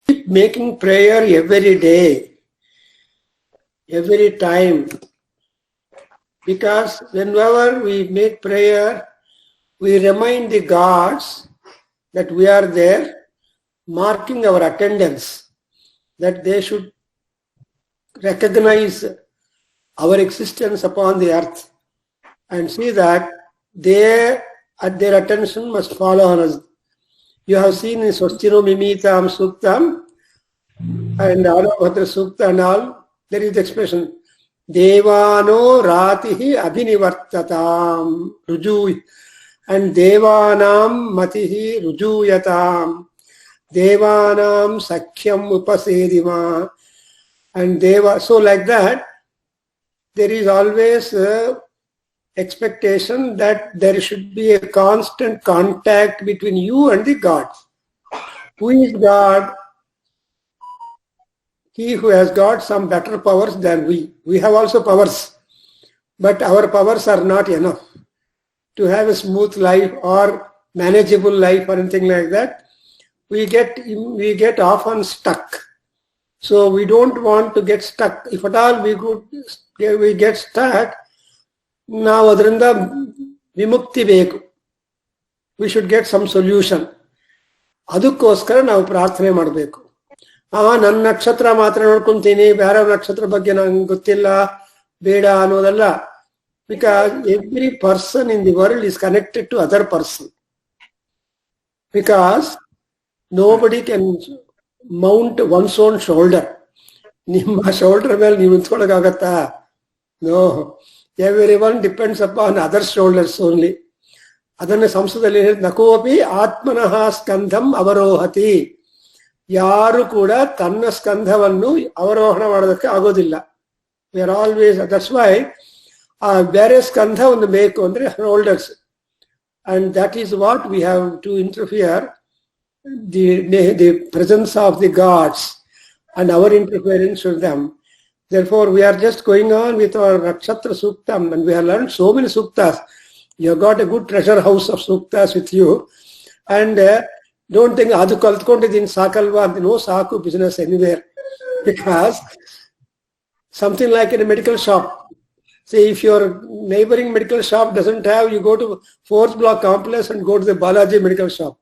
keep making prayer every day, every time. Because whenever we make prayer, we remind the gods that we are there, marking our attendance, that they should recognize our existence upon the earth and see that their attention must follow on us. You have seen in Swastino Mimitam Suktam and Alabhadra Sukta and all, there is the expression, Devano Ratihi Abhinivartatam Ruju, and Devanam Matihi Rujuyatam, Devanam Sakhyam Upasedima, and Deva. So like that, there is always expectation that there should be a constant contact between you and the God. Who is God? He who has got some better powers than we. We have also powers, but our powers are not enough to have a smooth life or manageable life or anything like that. We get often stuck. So we don't want to get stuck. If at all we get stuck, ನಾವು ಅದರಿಂದ ವಿಮುಕ್ತಿ ಬೇಕು. We should get some solution. ಅದಕ್ಕೋಸ್ಕರ ನಾವು ಪ್ರಾರ್ಥನೆ ಮಾಡಬೇಕು. ನನ್ನ ನಕ್ಷತ್ರ ಮಾತ್ರ ನೋಡ್ಕೊಂತೀನಿ, ಬೇರೆ ನಕ್ಷತ್ರ ಬಗ್ಗೆ ನಂಗೆ ಗೊತ್ತಿಲ್ಲ, ಬೇಡ ಅನ್ನೋದಲ್ಲ. Because every person in the world is connected to other person. Because nobody can mount one's own shoulder. ನಿಮ್ಮ ಶೋಲ್ಡರ್ ಮೇಲೆ ನೀವು ನಿಂತ್ಕೊಳ್ಳೋಕ್ಕಾಗತ್ತಾ? No. Everyone depends upon other shoulders only. ಅದನ್ನು ಸಂಸ್ಕೃತದಲ್ಲಿ ನಕೋಪಿ ಆತ್ಮನಃ ಸ್ಕಂಧಂ ಅವರೋಹತಿ. ಯಾರು ಕೂಡ ತನ್ನ ಸ್ಕಂಧವನ್ನು ಅವರೋಹಣ ಮಾಡೋದಕ್ಕೆ ಆಗೋದಿಲ್ಲ. We are always, that's why ಬೇರೆ ಸ್ಕಂಧ ಒಂದು ಬೇಕು ಅಂದ್ರೆ shoulders. And that is what we have to interfere, the presence of the gods and our interference with them. Therefore, we are just going on with our Nakshatra Suktam, and we have learned so many Suktas. You have got a good treasure house of Suktas with you. And don't think, Adu kaltkondidin sakalva, no saku business anywhere. Because something like in a medical shop. Say, if your neighboring medical shop doesn't have, you go to 4th block complex and go to the Balaji medical shop.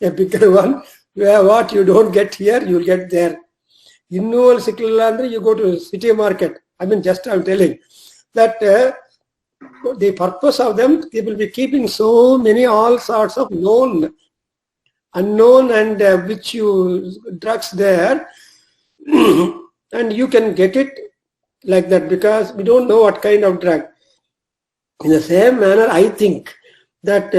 A bigger one, where what you don't get here, you'll get there. Innuval Sikilla, you go to city market. I mean, just I'm telling that the purpose of them, they will be keeping so many all sorts of known, unknown, and which you drugs there, and you can get it like that because we don't know what kind of drug. In the same manner, I think that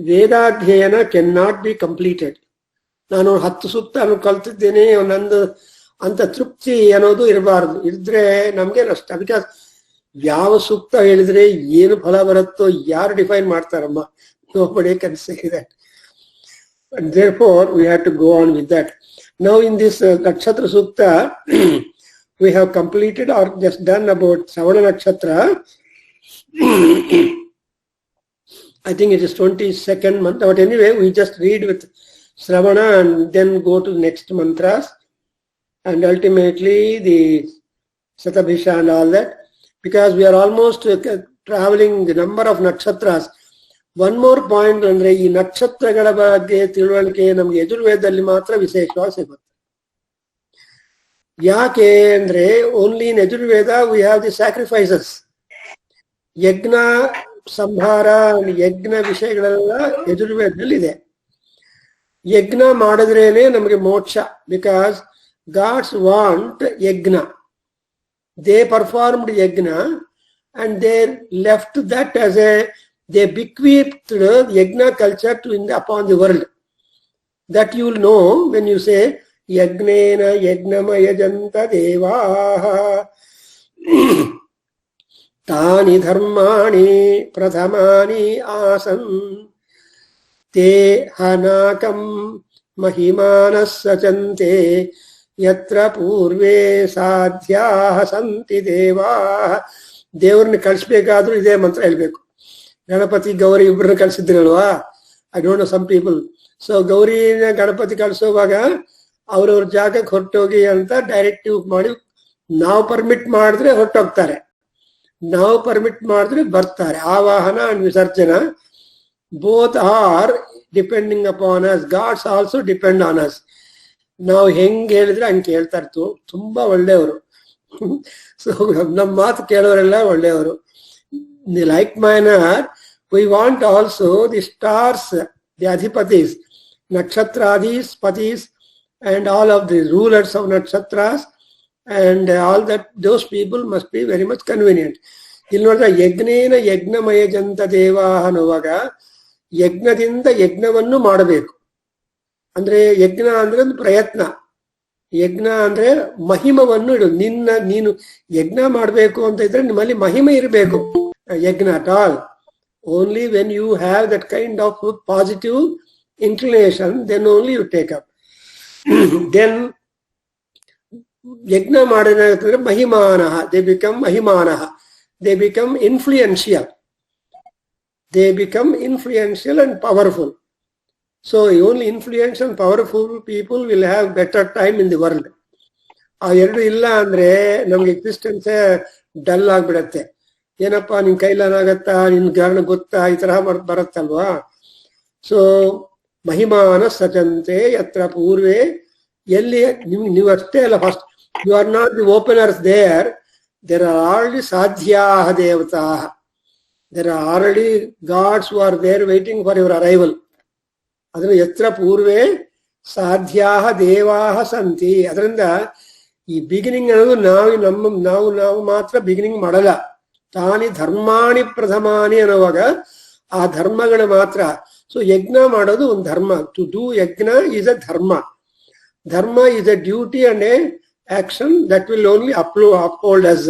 Vedadhyayana cannot be completed. ನಾನು 10 ಸೂಕ್ತ ಕಲ್ತಿದ್ದೇನೆ ಒಂದೊಂದು ಅಂತ ತೃಪ್ತಿ ಅನ್ನೋದು ಇರಬಾರ್ದು. ಇದ್ರೆ ನಮ್ಗೆ ನಷ್ಟ. ಬಿಕಾಸ್ ಯಾವ ಸೂಕ್ತ ಹೇಳಿದ್ರೆ ಏನು ಫಲ ಬರುತ್ತೋ ಯಾರು define ಮಾಡ್ತಾರಮ್ಮ? Nobody can say that. And therefore we have to go on with that. Now in this Nakshatra Sukta, we have completed or just done about Shravana Nakshatra. I think it is 22nd month. But anyway, we just read with Shravana and then go to the next mantras. And ultimately the Satabhisha and all that. Because we are almost traveling the number of nakshatras. One more point, ಅಂದ್ರೆ ಈ ನಕ್ಷತ್ರಗಳ ಬಗ್ಗೆ ತಿಳುವಳಿಕೆ ನಮ್ಗೆ ಯಜುರ್ವೇದದಲ್ಲಿ ಮಾತ್ರ ವಿಶೇಷವಾಗಿ ಸಿಗುತ್ತೆ. ಯಾಕೆ ಅಂದ್ರೆ only in Yajurveda we have the sacrifices. ಯಜ್ಞ ಸಂಹಾರ, ಯಜ್ಞ ವಿಷಯಗಳೆಲ್ಲ ಯಜುರ್ವೇದದಲ್ಲಿ ಇದೆ. ಯಜ್ಞ ಮಾಡಿದ್ರೇನೆ ನಮಗೆ ಮೋಕ್ಷ. ಬಿಕಾಸ್ ಗಾಡ್ಸ್ ವಾಂಟ್ ಯಜ್ಞ. They performed yajna and they left that as they bequeathed yajna culture upon the world. That you will know when you say yagnena yajnamayajanta devaha tani dharmani pradhamani asan te hanakam mahimanas sachante ಯತ್ರ ಪೂರ್ವೇ ಸಾಧ್ಯಾಹ ಸಂತಿ ದೇವಾ. ದೇವ್ರನ್ನ ಕಳಿಸ್ಬೇಕಾದ್ರೂ ಇದೇ ಮಂತ್ರ ಹೇಳ್ಬೇಕು. ಗಣಪತಿ ಗೌರಿ ಇಬ್ಬರನ್ನ ಕಳಿಸಿದ್ರಲ್ವಾ? I don't know some people. So ಗೌರಿನ ಗಣಪತಿ ಕಳಿಸುವಾಗ ಅವ್ರವ್ರ ಜಾಗಕ್ಕೆ ಹೊರಟೋಗಿ ಅಂತ ಡೈರೆಕ್ಟಿವ್ ಮಾಡಿ ನಾವು ಪರ್ಮಿಟ್ ಮಾಡಿದ್ರೆ ಹೊರಟೋಗ್ತಾರೆ, ನಾವು ಪರ್ಮಿಟ್ ಮಾಡಿದ್ರೆ ಬರ್ತಾರೆ. ಆವಾಹನ ಅಂಡ್ ವಿಸರ್ಜನ both are depending upon us. Gods also depend on us. ನಾವು ಹೆಂಗ್ ಹೇಳಿದ್ರೆ ಹಂಗೆ ಕೇಳ್ತಾರೆ. ತುಂಬಾ ಒಳ್ಳೆಯವರು. ಸೊ ನಮ್ಮ ಮಾತು ಕೇಳೋರೆಲ್ಲ ಒಳ್ಳೆಯವರು. Like minor we want also the stars, the ಅಧಿಪತೀಸ್, ನಕ್ಷತ್ರಾದೀಸ್ ಪತೀಸ್ and all of the rulers of nakshatras and all that, those people must be very much convenient. ಇಲ್ಲಿ ನೋಡಿದ್ರೆ ಯಜ್ಞೇನ ಯಜ್ಞಮಯ ಜಂತ ದೇವ ಅನ್ನುವಾಗ ಯಜ್ಞದಿಂದ ಯಜ್ಞವನ್ನು ಮಾಡಬೇಕು. ಅಂದ್ರೆ ಯಜ್ಞ ಅಂದ್ರೆ ಒಂದು ಪ್ರಯತ್ನ, ಯಜ್ಞ ಅಂದ್ರೆ ಮಹಿಮವನ್ನು ಇಡು. ನೀನು ಯಜ್ಞ ಮಾಡಬೇಕು ಅಂತ ಇದ್ರೆ ನಿಮ್ಮಲ್ಲಿ ಮಹಿಮೆ ಇರಬೇಕು. ಯಜ್ಞ at all only when you have that kind of positive inclination, then only you take up. Then ಯಜ್ಞ ಮಾಡಿದ್ರೆ ಮಹಿಮಾನ, ದೇ ಬಿಕಮ್ ಮಹಿಮಾನ, they become influential, they become influential and powerful. So only influence and powerful people will have better time in the world. ಆ ಎರಡು ಇಲ್ಲ ಅಂದ್ರೆ ನಮ್ಗೆ ಎಕ್ಸಿಸ್ಟೆನ್ಸೇ dull ಆಗ್ಬಿಡತ್ತೆ. ಏನಪ್ಪಾ ನಿನ್ ಕೈಲಾಗತ್ತಾ, ನಿನ್ ಕಾರಣ ಗೊತ್ತಾ, ಈ ತರಹ ಬರುತ್ತಲ್ವಾ. ಸೊ ಮಹಿಮಾನ ಸಚಂತೆ ಯತ್ರ ಪೂರ್ವೆ, ಎಲ್ಲಿ ನೀವು ಅಷ್ಟೇ ಅಲ್ಲ, first you are not the openers there are already ಸಾಧ್ಯಾ ದೇವತಾ, there are already gods who are there waiting for your arrival. ಅದನ್ನು ಯತ್ರ ಪೂರ್ವೆ ಸಾಧ್ಯಾ ದೇವಾ ಸಂತಿ. ಅದರಿಂದ ಈ ಬಿಗಿನಿಂಗ್ ಅನ್ನೋದು ನಾವು ಮಾತ್ರ ಬಿಗಿನಿಂಗ್ ಮಾಡಲ್ಲ. ತಾನಿ ಧರ್ಮಾಣಿ ಪ್ರಥಮಾನಿ ಅನ್ನುವಾಗ ಆ ಧರ್ಮಗಳು ಮಾತ್ರ. ಸೊ ಯಜ್ಞ ಮಾಡೋದು ಒಂದು ಧರ್ಮ. ಟು ಡೂ ಯಜ್ಞ ಈಸ್ ಅ ಧರ್ಮ. ಧರ್ಮ is a duty and a action that will only uphold us,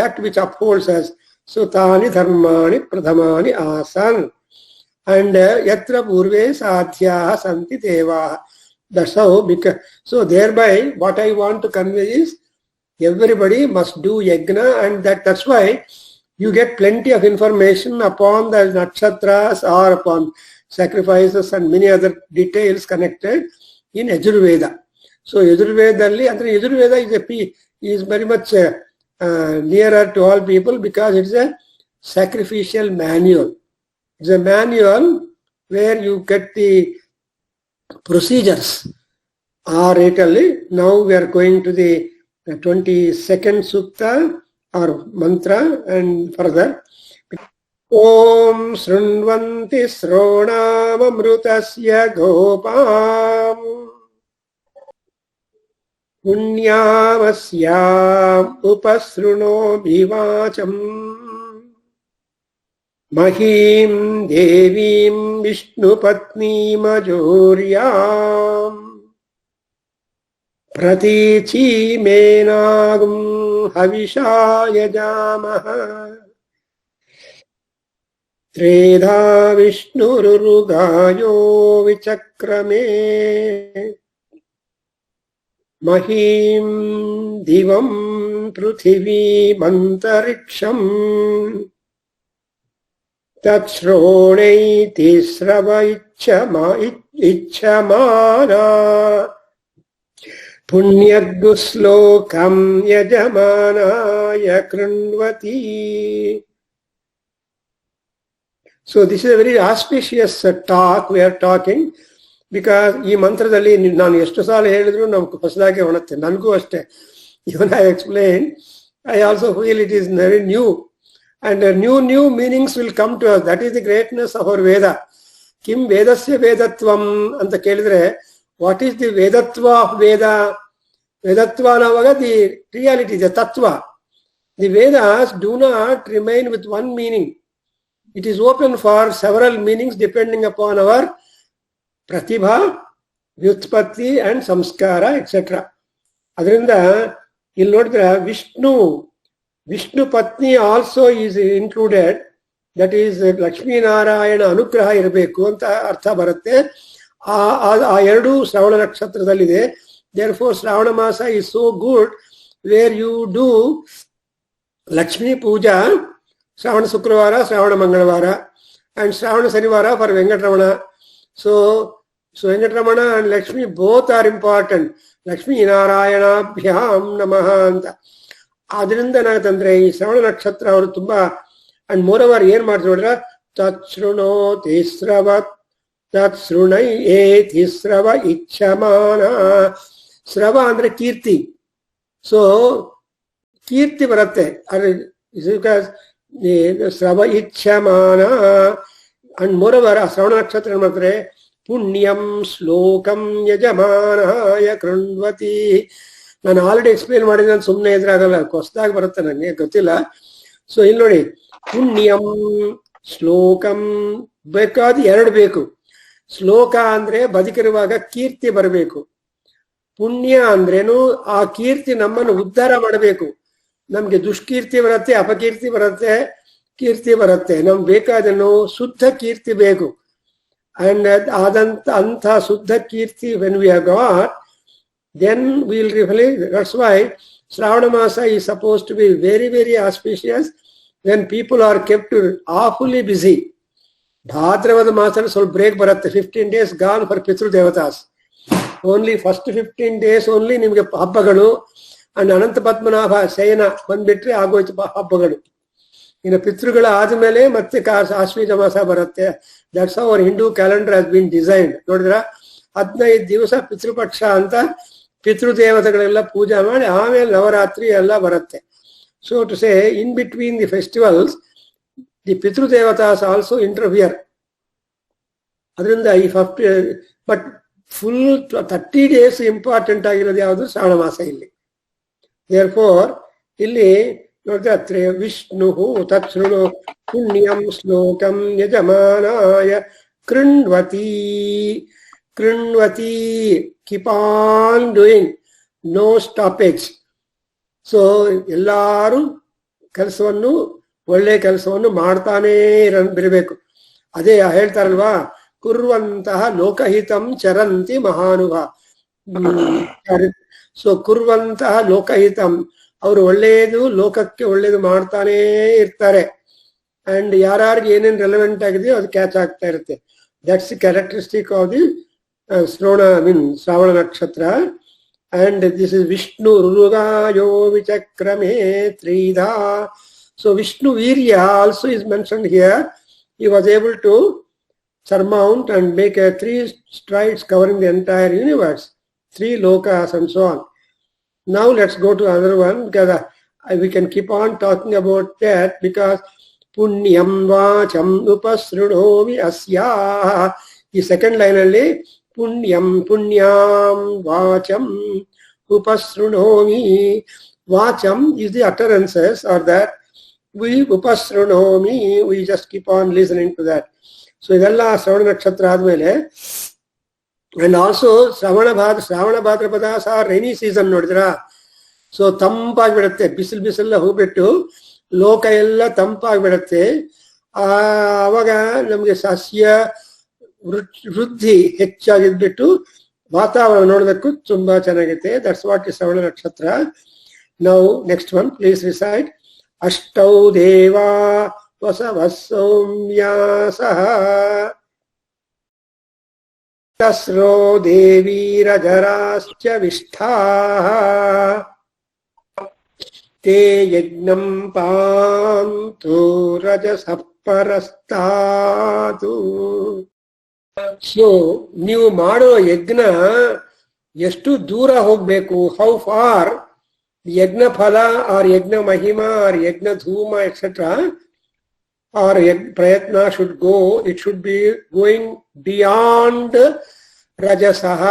that which upholds us. So ತಾನಿ ಧರ್ಮಾಣಿ ಪ್ರಥಮಾನಿ ಆಸನ್. ಅಂಡ್ ಯತ್ರ ಪೂರ್ವೆ ಸಾಧ್ಯಾ ಸಂತಿ ದೇವಾ. So thereby what I want to convey is everybody must do yajna, and that's why you get plenty of information upon the nakshatras or upon sacrifices and many other details connected in Yajurveda. So Yajurveda is very much nearer to all people because it's a sacrificial manual. It's a manual where you get the procedures. Now we are going to the 22nd sukta or mantra and further. Om Srunvanti Sronam Amrutasya Gopam Punyamasya Upasruno Bhivacham Mahim Devim Vishnu Patni Majoryam Pratichi Menagum Havishaya Jamaha Tredha Vishnurugayo Vichakrame Mahim Divam Pruthivi Mantariksham Tatshroneiti Srava Ichamana Punyaguslokam Yajamanaya Krunvati. So this is a very auspicious talk we are talking, because ಈ ಮಂತ್ರದಲ್ಲಿ ನಾನು ಎಷ್ಟು ಸಾಲ ಹೇಳಿದ್ರು ನಮ್ಗೆ ಹೊಸದಾಗಿ ಹೊಣತ್ತೆ. ನನಗೂ ಅಷ್ಟೇ. Even I explain, I also feel it is very new. And new meanings will come to us. That is the greatness of our Veda. Kim Vedasya Vedatvam anta kelidre, what is the Vedatva of Veda? Vedatva navaga the reality, the Tattva. The Vedas do not remain with one meaning. It is open for several meanings depending upon our Pratibha, Vyutpatti and Samskara, etc. Adrinda ಇಲ್ಲಿ ನೋಡಿದ್ರೆ Vishnu Patni also is included. That is Lakshmi Narayana ಅನುಗ್ರಹ ಇರಬೇಕು ಅಂತ ಅರ್ಥ ಬರುತ್ತೆ. ಆ ಎರಡು ಶ್ರವಣ ನಕ್ಷತ್ರದಲ್ಲಿದೆ. Therefore ಶ್ರಾವಣ ಮಾಸ is so good where you do Lakshmi Puja Shravana ಶುಕ್ರವಾರ, ಶ್ರಾವಣ ಮಂಗಳವಾರ, and ಶ್ರಾವಣ ಶನಿವಾರ for Venkatramana. So So Venkatramana and Lakshmi both are important. Lakshmi Narayanabhyam Namaha anta. ಆದ್ರಿಂದ ಏನಾಗತ್ತಂದ್ರೆ ಈ ಶ್ರವಣ ನಕ್ಷತ್ರ ಅವರು ತುಂಬಾ ಅಂಡ್ ಮೋರವರ್ ಏನ್ ಮಾಡ್ತಾರೆ ನೋಡ್ರ ತತ್ಸೃಣೋತಿ ಸ್ರವ ತತ್ಸೃಣೈ ಏತಿ ಸ್ರವ ಇಚ್ಛಮಾನ. ಸ್ರವ ಅಂದ್ರೆ ಕೀರ್ತಿ. ಸೊ ಕೀರ್ತಿ ಬರುತ್ತೆ ಸ್ರವ ಇಚ್ಛಮಾನ. ಅಂಡ್ ಮೋರವರ್ ಆ ಶ್ರವಣ ನಕ್ಷತ್ರ ಏನ್ ಮಾಡ್ತಾರೆ ಪುಣ್ಯಂ ಶ್ಲೋಕಂ ಯಜಮಾನಾಯ ಕೃಣ್ವತಿ. ನಾನು ಆಲ್ರೆಡಿ ಎಕ್ಸ್ಪ್ಲೇನ್ ಮಾಡಿದ್ರೆ ನಾನು ಸುಮ್ಮನೆ ಇದ್ರಾಗಲ್ಲ, ಹೊಸದಾಗಿ ಬರುತ್ತೆ ನನಗೆ ಗೊತ್ತಿಲ್ಲ. ಸೊ ಇಲ್ಲಿ ನೋಡಿ, ಪುಣ್ಯಂ ಶ್ಲೋಕಂ ಬೇಕಾದ ಎರಡು ಬೇಕು. ಶ್ಲೋಕ ಅಂದ್ರೆ ಬದುಕಿರುವಾಗ ಕೀರ್ತಿ ಬರಬೇಕು. ಪುಣ್ಯ ಅಂದ್ರೇನು ಆ ಕೀರ್ತಿ ನಮ್ಮನ್ನು ಉದ್ಧಾರ ಮಾಡಬೇಕು. ನಮ್ಗೆ ದುಷ್ಕೀರ್ತಿ ಬರುತ್ತೆ, ಅಪಕೀರ್ತಿ ಬರುತ್ತೆ, ಕೀರ್ತಿ ಬರುತ್ತೆ. ನಮ್ಗೆ ಬೇಕಾದನ್ನು ಶುದ್ಧ ಕೀರ್ತಿ ಬೇಕು. ಅಂಡ್ ಅಂಥ ಶುದ್ಧ ಕೀರ್ತಿ when we have got, then we will really, that's why Shravana Masa is supposed to be very, very auspicious when people are kept awfully busy. Bhadrapada Masa ಸ್ವಲ್ಪ ಬ್ರೇಕ್ ಬರುತ್ತೆ. 15 days gone for Pitru Devatas. Only first 15 days only ನಿಮಗೆ ಹಬ್ಬಗಳು. And ಅನಂತ ಪದ್ಮನಾಭ ಶಯನ ಬಂದ್ಬಿಟ್ರೆ ಆಗೋಯ್ತು ಹಬ್ಬಗಳು. ಇನ್ನು ಪಿತೃಗಳ ಆದ್ಮೇಲೆ ಮತ್ತೆ ಆಶ್ವೀಜ ಮಾಸ ಬರುತ್ತೆ. That's how our Hindu calendar has been designed. ನೋಡಿದ್ರ 15 ದಿವಸ ಪಿತೃಪಕ್ಷ ಅಂತ ಪಿತೃದೇವತೆಗಳೆಲ್ಲ ಪೂಜೆ ಮಾಡಿ ಆಮೇಲೆ ನವರಾತ್ರಿ ಎಲ್ಲ ಬರುತ್ತೆ. So to say in between the festivals the ಪಿತೃದೇವತಾಸ್ ಆಲ್ಸೋ ಇಂಟರ್ಫಿಯರ್. ಅದರಿಂದ ಈ ಬಟ್ ಫುಲ್ 30 days ಇಂಪಾರ್ಟೆಂಟ್ ಆಗಿರೋದು ಯಾವುದು ಶ್ರಾವಣ ಮಾಸ ಇಲ್ಲಿ. ದೇರ್ಫೋರ್ ಇಲ್ಲಿ ನೋಡಿದ್ರೆ ವಿಷ್ಣು ತತ್ಸೃಣು ಪುಣ್ಯಂ ಶ್ಲೋಕಂ ಯಜಮಾನಾಯ ಕೃಣ್ವತಿ. ಕೃಣ್ವತಿ, keep on doing, no stoppage. So ಎಲ್ಲಾರು ಕೆಲಸವನ್ನು ಒಳ್ಳೆ ಕೆಲಸವನ್ನು ಮಾಡ್ತಾನೇ ಇರಬೇಕು. ಅದೇ ಹೇಳ್ತಾರಲ್ವಾ, ಕುರ್ವಂತಹ ಲೋಕಹಿತಂ ಚರಂತಿ ಮಹಾನುಭಾವ. ಸೊ ಕುರ್ವಂತಹ ಲೋಕಹಿತಂ, ಅವರು ಒಳ್ಳೆಯದು ಲೋಕಕ್ಕೆ ಒಳ್ಳೇದು ಮಾಡ್ತಾನೇ ಇರ್ತಾರೆ. ಅಂಡ್ ಯಾರ್ಯಾರಿಗೆ ಏನೇನು ರೆಲೆವೆಂಟ್ ಆಗಿದೆಯೋ ಅದು ಕ್ಯಾಚ್ ಆಗ್ತಾ ಇರುತ್ತೆ. That's the characteristic of the Shravana Nakshatra. And this is Vishnu Rugayo Vichakrame Tridha. So Vishnu Virya also is mentioned here. He was able to surmount and make 3 strides covering the entire universe, 3 lokas and so on. Now let's go to another one, because we can keep on talking about that, because Punyam Vacham Upasrunomi Asya. The second line only, Punyam Punyam Vacham Upasrunomi. Vacham is the utterances, or that we Upasrunomi, we just keep on listening to that. So idella Shravana Nakshatra admele. And also Shravana Bhadrapadas are rainy season nodidra. So ತಂಪಾಗಿ ಬಿಡುತ್ತೆ, ಬಿಸಿಲೆಲ್ಲ ಹೋಗ್ಬಿಟ್ಟು ಲೋಕ ಎಲ್ಲ ತಂಪಾಗಿ ಬಿಡುತ್ತೆ. ಆವಾಗ ನಮಗೆ ಸಸ್ಯ ವೃದ್ಧಿ ಹೆಚ್ಚಾಗಿದ್ಬಿಟ್ಟು ವಾತಾವರಣ ನೋಡೋದಕ್ಕೂ ತುಂಬಾ ಚೆನ್ನಾಗಿರುತ್ತೆ. ದಟ್ಸ್ ವಾಟ್ ಇಸ್ ಶ್ರವಣ ನಕ್ಷತ್ರ. Now next one, please reside. ಅಷ್ಟೌ ದೇವಾ ವಸವಃ ಸೌಮ್ಯಾಸಃ ತಸ್ರೋ ದೇವೀರಜರಾಶ್ಚ ವಿಷ್ಠಾಃ ತೇ ಯಜ್ಞಂ ಪಾಂತು ರಜಸಃ ಪರಸ್ತಾತು. ಸೊ ನೀವು ಮಾಡೋ ಯಜ್ಞ ಎಷ್ಟು ದೂರ ಹೋಗ್ಬೇಕು, ಹೌ ಫಾರ್ ಯಜ್ಞ ಫಲ ಆರ್ ಯಜ್ಞ ಮಹಿಮಾ ಆರ್ ಯಜ್ಞ ಧೂಮ ಎಕ್ಸೆಟ್ರಾ ಆರ್ ಪ್ರಯತ್ನ should go, it should be going beyond ರಜಸಃ.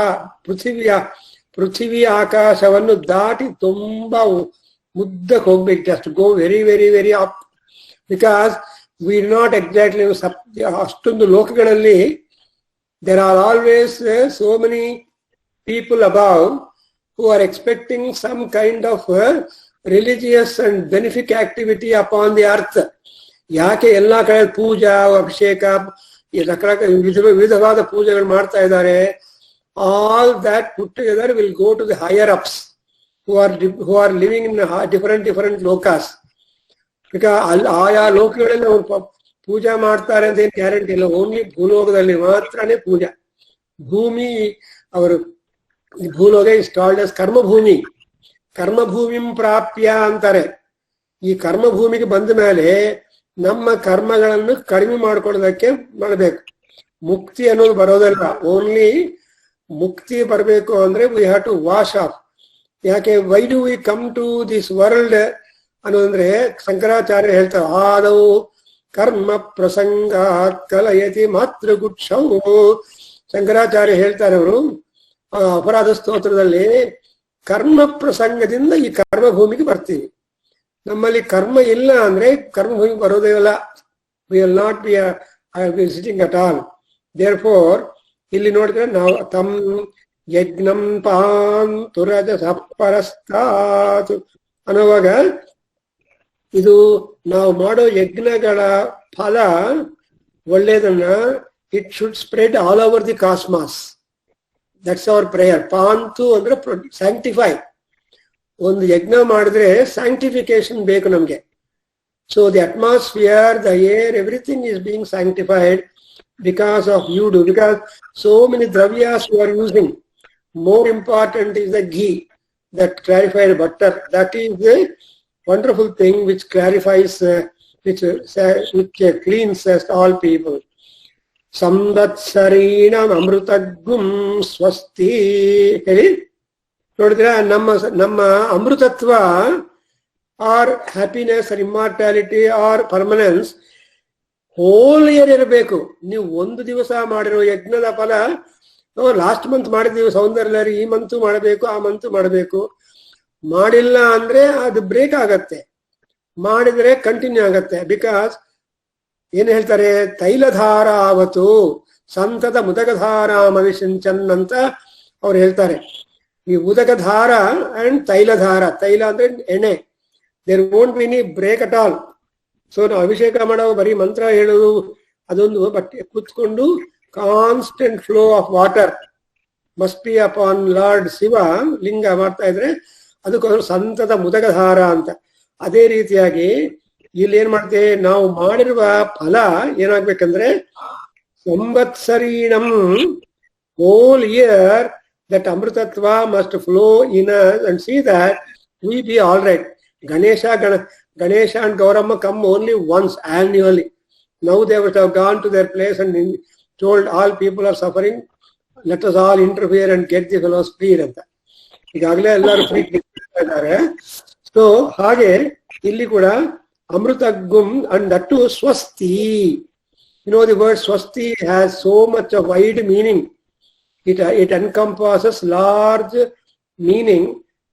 ಪೃಥಿವಿ ಆಕಾಶವನ್ನು ದಾಟಿ ತುಂಬಾ ಮುದ್ದಕ್ಕೆ ಹೋಗ್ಬೇಕು. Just go very very very up, because we not exactly ಅಷ್ಟೊಂದು ಲೋಕಗಳಲ್ಲಿ there are always so many people above who are expecting some kind of religious and benefic activity upon the earth. ಯಾಕೆ ಎಲ್ಲ ಕಡೆ ಪೂಜಾ ಅಭಿಷೇಕ ವಿಧವಾದ ಪೂಜೆಗಳು ಮಾಡ್ತಾ ಇದ್ದಾರೆ. All that put together will go to the higher ups who are living in different lokas. because ಆಯಾ ಲೋಕಗಳಲ್ಲಿ ಪೂಜಾ ಮಾಡ್ತಾರೆ ಅಂತ ಏನು ಗ್ಯಾರಂಟಿ ಇಲ್ಲ. ಓನ್ಲಿ ಭೂಲೋಕದಲ್ಲಿ ಮಾತ್ರನೇ ಪೂಜಾ. ಭೂಮಿ ಅವರು ಭೂಲೋಕ ಇಸ್ ಕಾಲ್ಡ್ ಎಸ್ ಕರ್ಮಭೂಮಿ. ಕರ್ಮಭೂಮಿಂ ಪ್ರಾಪ್ಯ ಅಂತಾರೆ. ಈ ಕರ್ಮಭೂಮಿಗೆ ಬಂದ ಮೇಲೆ ನಮ್ಮ ಕರ್ಮಗಳನ್ನು ಕಡಿಮೆ ಮಾಡ್ಕೊಳ್ಳೋದಕ್ಕೆ ಮಾಡಬೇಕು. ಮುಕ್ತಿ ಅನ್ನೋದು ಬರೋದಲ್ಲ. ಓನ್ಲಿ ಮುಕ್ತಿ ಬರಬೇಕು ಅಂದ್ರೆ we have to wash off. ಯಾಕೆ why do we come to this world ಅನ್ನೋದಂದ್ರೆ ಶಂಕರಾಚಾರ್ಯ ಹೇಳ್ತಾರೆ, ಆದೌ ಕರ್ಮ ಪ್ರಸಂಗಾತ್ ಕಲಯತಿ ಮಾತೃಗುಚ್ಛವು. ಶಂಕರಾಚಾರ್ಯ ಹೇಳ್ತಾರೆ ಅವರು ಅಪರಾಧ ಸ್ತೋತ್ರದಲ್ಲಿ, ಕರ್ಮ ಪ್ರಸಂಗದಿಂದ ಈ ಕರ್ಮಭೂಮಿಗೆ ಬರ್ತೀವಿ. ನಮ್ಮಲ್ಲಿ ಕರ್ಮ ಇಲ್ಲ ಅಂದ್ರೆ ಕರ್ಮಭೂಮಿಗೆ ಬರೋದೇ ಇಲ್ಲ. We will not be visiting at all. Therefore ಇಲ್ಲಿ ನೋಡಿದ್ರೆ ನಾವು ತಮ್ ಯಜ್ಞಂ ಪಾಂತು ರಜಸಃ ಪರಸ್ತಾತ್ ಅನ್ನುವಾಗ ಇದು ನಾವು ಮಾಡೋ ಯಜ್ಞಗಳ ಫಲ ಒಳ್ಳೇದನ್ನ it should spread all over the cosmos. That's our prayer. ಪಾಂತು ಅಂದ್ರೆ ಸ್ಯಾಂಕ್ಟಿಫೈ. ಒಂದು ಯಜ್ಞ ಮಾಡಿದ್ರೆ ಸ್ಯಾಂಕ್ಟಿಫಿಕೇಶನ್ ಬೇಕು ನಮ್ಗೆ. So the atmosphere, the air, everything is being sanctified because of you do, because so many dravyas you are using. More important is the ghee, that clarified butter. That is a wonderful thing which clarifies, which cleanses all people. ಸಂವತ್ಸರೀಣಂ ಅಮೃತಗ್ಗುಂ ಸ್ವಸ್ತಿ ಹೇಳಿ ನೋಡಿದ್ರೆ ನಮ್ಮ ಅಮೃತತ್ವ or happiness or immortality or permanence whole year ಇರಬೇಕು. ನೀವು ಒಂದು ದಿವಸ ಮಾಡಿರೋ ಯಜ್ಞದ ಫಲ ಲಾಸ್ಟ್ ಮಂತ್ ಮಾಡಿದ್ದೀವಿ ಸೌಂದರ್ಯ, ಈ ಮಂತು ಮಾಡಬೇಕು, ಆ ಮಂತು ಮಾಡಬೇಕು. ಮಾಡಿಲ್ಲ ಅಂದ್ರೆ ಅದು ಬ್ರೇಕ್ ಆಗತ್ತೆ, ಮಾಡಿದ್ರೆ ಕಂಟಿನ್ಯೂ ಆಗತ್ತೆ. ಬಿಕಾಸ್ ಏನ್ ಹೇಳ್ತಾರೆ, ತೈಲಧಾರ ಆವತ್ತು ಸಂತತ ಮುದಕಧಾರ ಮವಿಷಂಚನ್ ಅಂತ ಅವ್ರು ಹೇಳ್ತಾರೆ. ಈ ಉದಕಧಾರ ಅಂಡ್ ತೈಲಧಾರ, ತೈಲ ಅಂದ್ರೆ ಎಣ್ಣೆ, there won't be any break at all. So ನಾವು ಅಭಿಷೇಕ ಮಾಡೋ ಬರೀ ಮಂತ್ರ ಹೇಳೋದು ಅದೊಂದು, ಬಟ್ ಕೂತ್ಕೊಂಡು constant flow of water must be upon lord Shiva linga ಮಾಡ್ತಾ ಇದ್ರೆ ಅದಕ್ಕೊಂದು ಸಂತತ ಮುದಕಧಾರ ಅಂತ. ಅದೇ ರೀತಿಯಾಗಿ ಇಲ್ಲಿ ಏನ್ ಮಾಡ್ತೇವೆ, ನಾವು ಮಾಡಿರುವ ಫಲ ಏನಾಗ್ಬೇಕಂದ್ರೆ ಸಂವತ್ಸರೀಣಂ ಹೋಲ್ ಇಯರ್ ದಟ್ ಅಮೃತತ್ವ must flow in and see that we be all right. Ganesha and Gaurama come only once annually. Now they would have gone to their place and told all people are suffering, let us all interfere and get the fellows free ಅಂತ. ಈಗಾಗಲೇ ಎಲ್ಲರೂ free ಇದ್ದಾರೆ. So ಹಾಗೆ ಇಲ್ಲಿ ಕೂಡ ಅಮೃತಗ್ಗುಂ and that to ಸ್ವಸ್ತಿ. You know, the word swasti has so much a wide meaning. It encompasses large meaning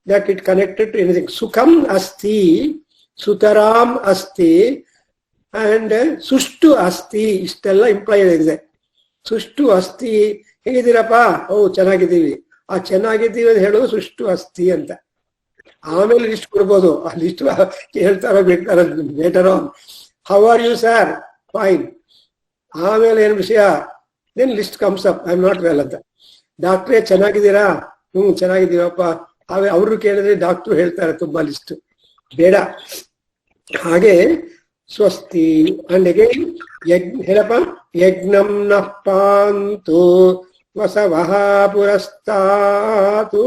that it connected to anything. Sukham asti, Sutaram asti, and Sushtu asti. ಇಷ್ಟೆಲ್ಲ imply ಇದೆ. ಸುಷ್ಟು ಅಸ್ತಿ, ಹೇಗಿದ್ದೀರಪ್ಪ? ಓ ಚೆನ್ನಾಗಿದ್ದೀವಿ. ಆ ಚೆನ್ನಾಗಿದ್ದೀವಿ ಅಂತ ಹೇಳೋದು ಸುಷ್ಟು ಅಸ್ತಿ ಅಂತ. ಆಮೇಲೆ ಲಿಸ್ಟ್ ಕೊಡ್ಬೋದು. ಆ ಲಿಸ್ಟ್ ಹೇಳ್ತಾರೋ ಬೇಕಾರೋ ಬೇಟರೋ, how are you sir? Fine. ಆಮೇಲೆ ಏನ್ ವಿಷಯ, then list comes up, I am not well ಅಂತ. ಡಾಕ್ಟ್ರೇ ಚೆನ್ನಾಗಿದ್ದೀರಾ? ಚೆನ್ನಾಗಿದ್ದೀವಪ್ಪ. ಅವರು ಕೇಳಿದ್ರೆ ಡಾಕ್ಟ್ರು ಹೇಳ್ತಾರೆ ತುಂಬಾ ಲಿಸ್ಟ್, ಬೇಡ. ಹಾಗೆ ಸ್ವಸ್ತಿ ಅಂಡೆಗೆ ಹೇಳಪ್ಪ, ಯಜ್ಞಂ ನಃ ಪಾಂತು ವಸವಃ ಪುರಸ್ತಾತು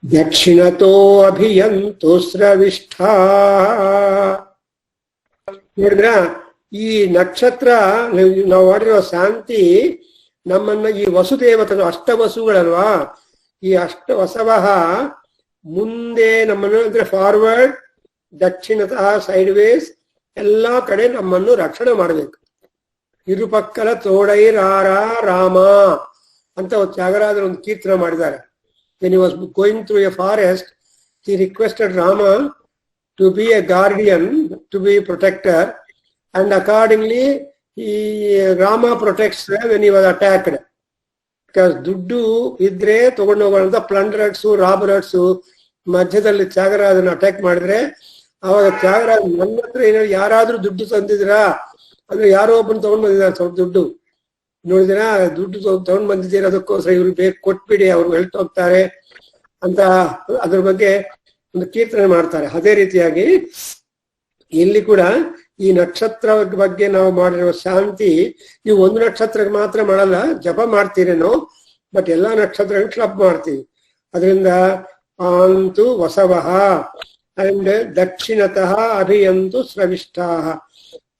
ದಕ್ಷಿಣತೋ ಅಭಿಯಂತು ಸ್ರವಿಷ್ಠಾ. ನೋಡಿದ್ರ, ಈ ನಕ್ಷತ್ರ ನಾವು ಮಾಡಿರೋ ಶಾಂತಿ ನಮ್ಮನ್ನ ಈ ವಸುದೇವತ ಅಷ್ಟವಸುಗಳಲ್ವಾ, ಈ ಅಷ್ಟವಸವಃ ಮುಂದೆ ನಮ್ಮನ್ನು ಅಂದ್ರೆ ಫಾರ್ವರ್ಡ್, ದಕ್ಷಿಣತಃ ಸೈಡ್ ವೇಸ್, ಎಲ್ಲಾ ಕಡೆ ನಮ್ಮನ್ನು ರಕ್ಷಣೆ ಮಾಡಬೇಕು. ಇರುಪಕ್ಕಲ ತೋಡೈರಾರ ರಾಮ ಅಂತ ತ್ಯಾಗರಾಜರು ಒಂದು ಕೀರ್ತನ ಮಾಡಿದ್ದಾರೆ. When he was going through a forest, he requested Rama to be a guardian, to be a protector, and accordingly Rama protects when he was attacked. Because ದುಡ್ಡು ಇದ್ರೆ ತಗೊಂಡು ಹೋಗೋಣ ಪ್ಲಂಡರರ್ಸ್, ರಾಬರರ್ಸ್ ಮಧ್ಯದಲ್ಲಿ ತ್ಯಾಗರಾಜನ ಅಟ್ಯಾಕ್ ಮಾಡಿದ್ರೆ, ಅವಾಗ ತ್ಯಾಗರಾಜ್ ನನ್ನ ಹತ್ರ ಏನೋ ಯಾರಾದ್ರೂ ದುಡ್ಡು ತಂದಿದ್ರಾ ಅಂದ್ರೆ ಯಾರೋ ಒಬ್ಬನ ತಗೊಂಡ್ ಬಂದಿದ್ದಾರೆ ಸ್ವಲ್ಪ ದುಡ್ಡು, ನೋಡಿದಿರಾ ದುಡ್ಡು ತಗೊಂಡ್ ಬಂದಿದ್ದೀರ, ಅದಕ್ಕೋಸ್ಕರ ಇವ್ರು ಬೇಕು ಕೊಟ್ಬಿಡಿ, ಅವ್ರು ಹೇಳ್ತಾ ಹೋಗ್ತಾರೆ ಅಂತ ಅದ್ರ ಬಗ್ಗೆ ಒಂದು ಕೀರ್ತನೆ ಮಾಡ್ತಾರೆ. ಅದೇ ರೀತಿಯಾಗಿ ಇಲ್ಲಿ ಕೂಡ ಈ ನಕ್ಷತ್ರ ಬಗ್ಗೆ ನಾವು ಮಾಡಿರುವ ಶಾಂತಿ ನೀವು ಒಂದು ನಕ್ಷತ್ರಕ್ಕೆ ಮಾತ್ರ ಮಾಡಲ್ಲ, ಜಪ ಮಾಡ್ತೀರೇನೋ, ಬಟ್ ಎಲ್ಲಾ ನಕ್ಷತ್ರಗಳು ಕ್ಲಬ್ ಮಾಡ್ತೀವಿ. ಅದರಿಂದ ಆಂತು ವಸವಃ ಅಂಡ್ ದಕ್ಷಿಣತಃ ಅಭಿಯಂತು ಸ್ರವಿಷ್ಠಾ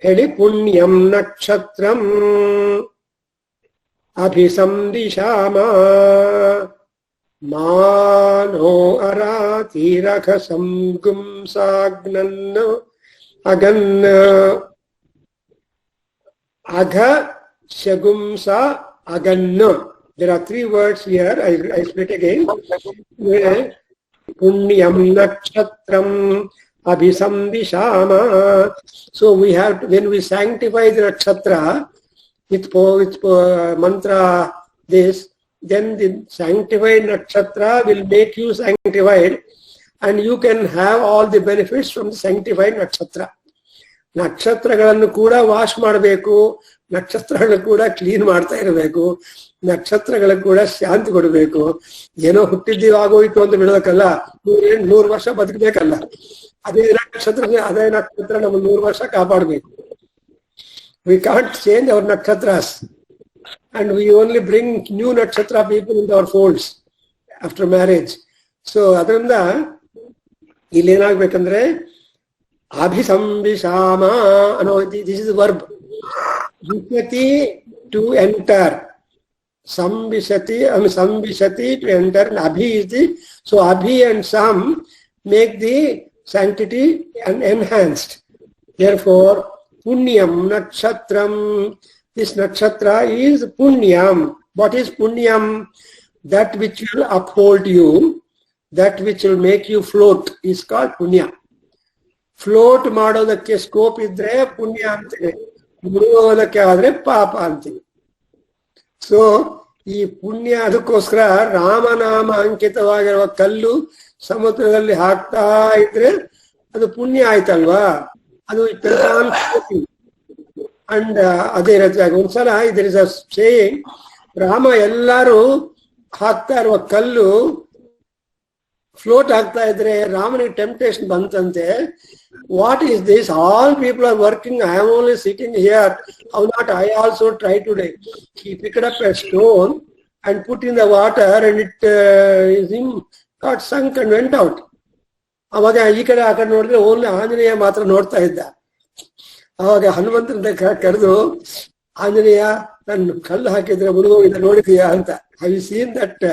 ಹೇಳಿ ಪುಣ್ಯಂ ನಕ್ಷತ್ರಂ ಅಭಿಸಂದಿಶಾಮ ಮಾನೋ ಅರಾತಿರಖ ಸಂಗುಂಸಾಗ್ನನ್ನ ಅಗನ್ನ ಅಘ ಶಗುಂಸ ಅಗನ್ನ. There are 3 words here. I split again. Punyam nakshatram abhisambishama. So we have to, when we sanctify the nakshatra with mantra this, then the sanctified nakshatra will make you sanctified, and you can have all the benefits from the sanctified nakshatra. ನಕ್ಷತ್ರಗಳನ್ನು ಕೂಡ wash ಮಾಡಬೇಕು, ನಕ್ಷತ್ರಗಳನ್ನು ಕೂಡ clean ಮಾಡ್ತಾ ಇರಬೇಕು, ನಕ್ಷತ್ರಗಳಿಗೆ ಕೂಡ ಶಾಂತಿ ಕೊಡಬೇಕು. ಏನೋ ಹುಟ್ಟಿದ್ದೀವಿ ಆಗೋಯ್ತು ಅಂತ ಬಿಡೋದಕ್ಕಲ್ಲ, 100 ವರ್ಷ ಬದುಕಬೇಕಲ್ಲ. ಅದೇ ನಕ್ಷತ್ರ ನಮ್ಮ 100 ವರ್ಷ ಕಾಪಾಡಬೇಕು. We can't change our nakshatras, and we only bring new nakshatra people into our folds after marriage. So ಅದರಿಂದ ಇಲ್ಲಿ ಏನಾಗ್ಬೇಕಂದ್ರೆ ಅಭಿಸಂಬಿಷಾಮ ಅನ್ನೋ, this is the verb. ವಿಶತಿ to enter, sambishati to enter, and abhi is the, so abhi and sam make the sanctity and enhanced. Therefore punyam nakshatram, this nakshatra is punyam. What is punyam? That which will uphold you, that which will make you float is called punya. Float ಮಾಡೋದಕ್ಕೆ scope ಇದ್ರೆ ಪುಣ್ಯ ಅಂತೀವಿ, ಮುಳುಗೋದಕ್ಕೆ ಆದ್ರೆ ಪಾಪ ಅಂತೀವಿ. So ಈ ಪುಣ್ಯ, ಅದಕ್ಕೋಸ್ಕರ ರಾಮನಾಮ ಅಂಕಿತವಾಗಿರುವ ಕಲ್ಲು ಸಮುದ್ರದಲ್ಲಿ ಹಾಕ್ತಾ ಇದ್ರೆ ಅದು ಪುಣ್ಯ ಆಯ್ತಲ್ವಾ, ಅದು ಅಂಡ್ ಅದೇ ರೀತಿ ಒಂದ್ಸಲ ಇದರ್ ಇಸ್ ಅ ಸೇಯಿಂಗ್, ರಾಮ ಎಲ್ಲರೂ ಹಾಕ್ತಾ ಇರುವ ಕಲ್ಲು ಫ್ಲೋಟ್ ಆಗ್ತಾ ಇದ್ರೆ ರಾಮನಿಗೆ ಟೆಂಪ್ಟೇಷನ್ ಬಂತಂತೆ. What is this? All people are working, I am only sitting here, how not I also try to die? He picked up a stone and put in the water and it got sunk and went out. ಅವಾಗ ಈ ಕಡೆ ಆ ಕಡೆ ನೋಡಿದ್ರೆ only Anjaneya ಮಾತ್ರ ನೋಡ್ತಾ ಇದ್ದ. ಅವಾಗ ಹನುಮಂತನ ಕರೆದು, ಆಂಜನೇಯ ನಾನು ಕಲ್ಲು ಹಾಕಿದ್ರೆ ಮುಳುಗೋಗಿದ್ದ ನೋಡಿದೀಯಾ ಅಂತ. Have you seen that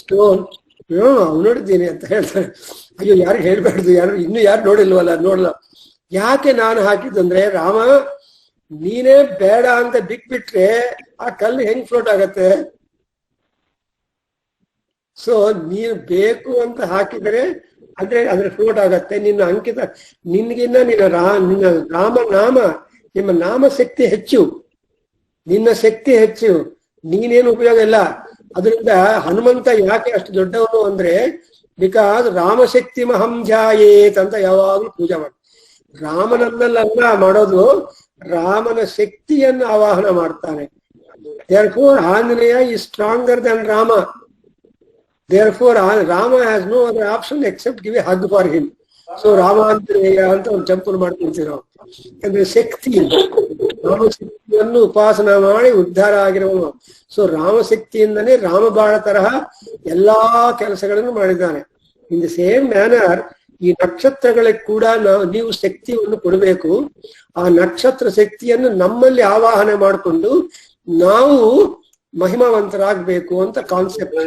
stone? ನೋಡಿದ್ದೀನಿ ಅಂತ ಹೇಳ್ತಾರೆ. ಅಯ್ಯೋ ಯಾರಿಗೆ ಹೇಳ್ಬಾರ್ದು, ಯಾರು ನೋಡಿಲ್ವಲ್ಲ, ನೋಡಲ್ಲ. ಯಾಕೆ ನಾನು ಹಾಕಿದ್ದಂದ್ರೆ, ರಾಮ ನೀನೇ ಬೇಡ ಅಂತ ಬಿಟ್ಬಿಟ್ರೆ ಆ ಕಲ್ಲು ಹೆಂಗ್ ಫ್ಲೋಟ್ ಆಗತ್ತೆ? ಸೊ ನೀನು ಬೇಕು ಅಂತ ಹಾಕಿದರೆ ಅಂದ್ರೆ ಅದ್ರ ಫ್ಲೋಟ್ ಆಗತ್ತೆ. ನಿನ್ನ ಅಂಕಿತ, ನಿನ್ಗಿನ್ನ ನಿನ್ನ ರಾಮನಾಮ, ನಿಮ್ಮ ನಾಮ ಶಕ್ತಿ ಹೆಚ್ಚು, ನಿನ್ನ ಶಕ್ತಿ ಹೆಚ್ಚು, ನೀನೇನು ಉಪಯೋಗ ಇಲ್ಲ. ಅದರಿಂದ ಹನುಮಂತ ಯಾಕೆ ಅಷ್ಟು ದೊಡ್ಡವನು ಅಂದ್ರೆ, ಬಿಕಾಸ್ ರಾಮಶಕ್ತಿ ಮಹಂ ಧ್ಯಾಯೇತ್ ಅಂತ ಯಾವಾಗ್ಲೂ ಪೂಜೆ ಮಾಡಿ, ರಾಮನನ್ನೆಲ್ಲ ಮಾಡೋದು, ರಾಮನ ಶಕ್ತಿಯನ್ನು ಆವಾಹನ ಮಾಡ್ತಾನೆ. Therefore Anjaneya is stronger than Rama. Therefore Rama has no other option except give a hug for him. So Ramanjaneya ಅಂತ ಒಂದು ಟೆಂಪಲ್ ಮಾಡ್ಕೊಂತೀವಿ ನಾವು. ಯಾಕಂದ್ರೆ ಶಕ್ತಿ, ರಾಮಶಕ್ತಿಯನ್ನು ಉಪಾಸನ ಮಾಡಿ ಉದ್ಧಾರ ಆಗಿರುವನು. ಸೊ ರಾಮಶಕ್ತಿಯಿಂದನೇ ರಾಮಬಾಣ ತರಹ ಎಲ್ಲಾ ಕೆಲಸಗಳನ್ನು ಮಾಡಿದ್ದಾನೆ. ಇನ್ ದಿ ಸೇಮ್ ಮ್ಯಾನರ್ ಈ ನಕ್ಷತ್ರಗಳಿಗೆ ಕೂಡ ನೀವು ಶಕ್ತಿಯನ್ನು ಕೊಡಬೇಕು. ಆ ನಕ್ಷತ್ರ ಶಕ್ತಿಯನ್ನು ನಮ್ಮಲ್ಲಿ ಆವಾಹನೆ ಮಾಡಿಕೊಂಡು ನಾವು ಮಹಿಮಾವಂತರಾಗಬೇಕು ಅಂತ ಕಾನ್ಸೆಪ್ಟ್.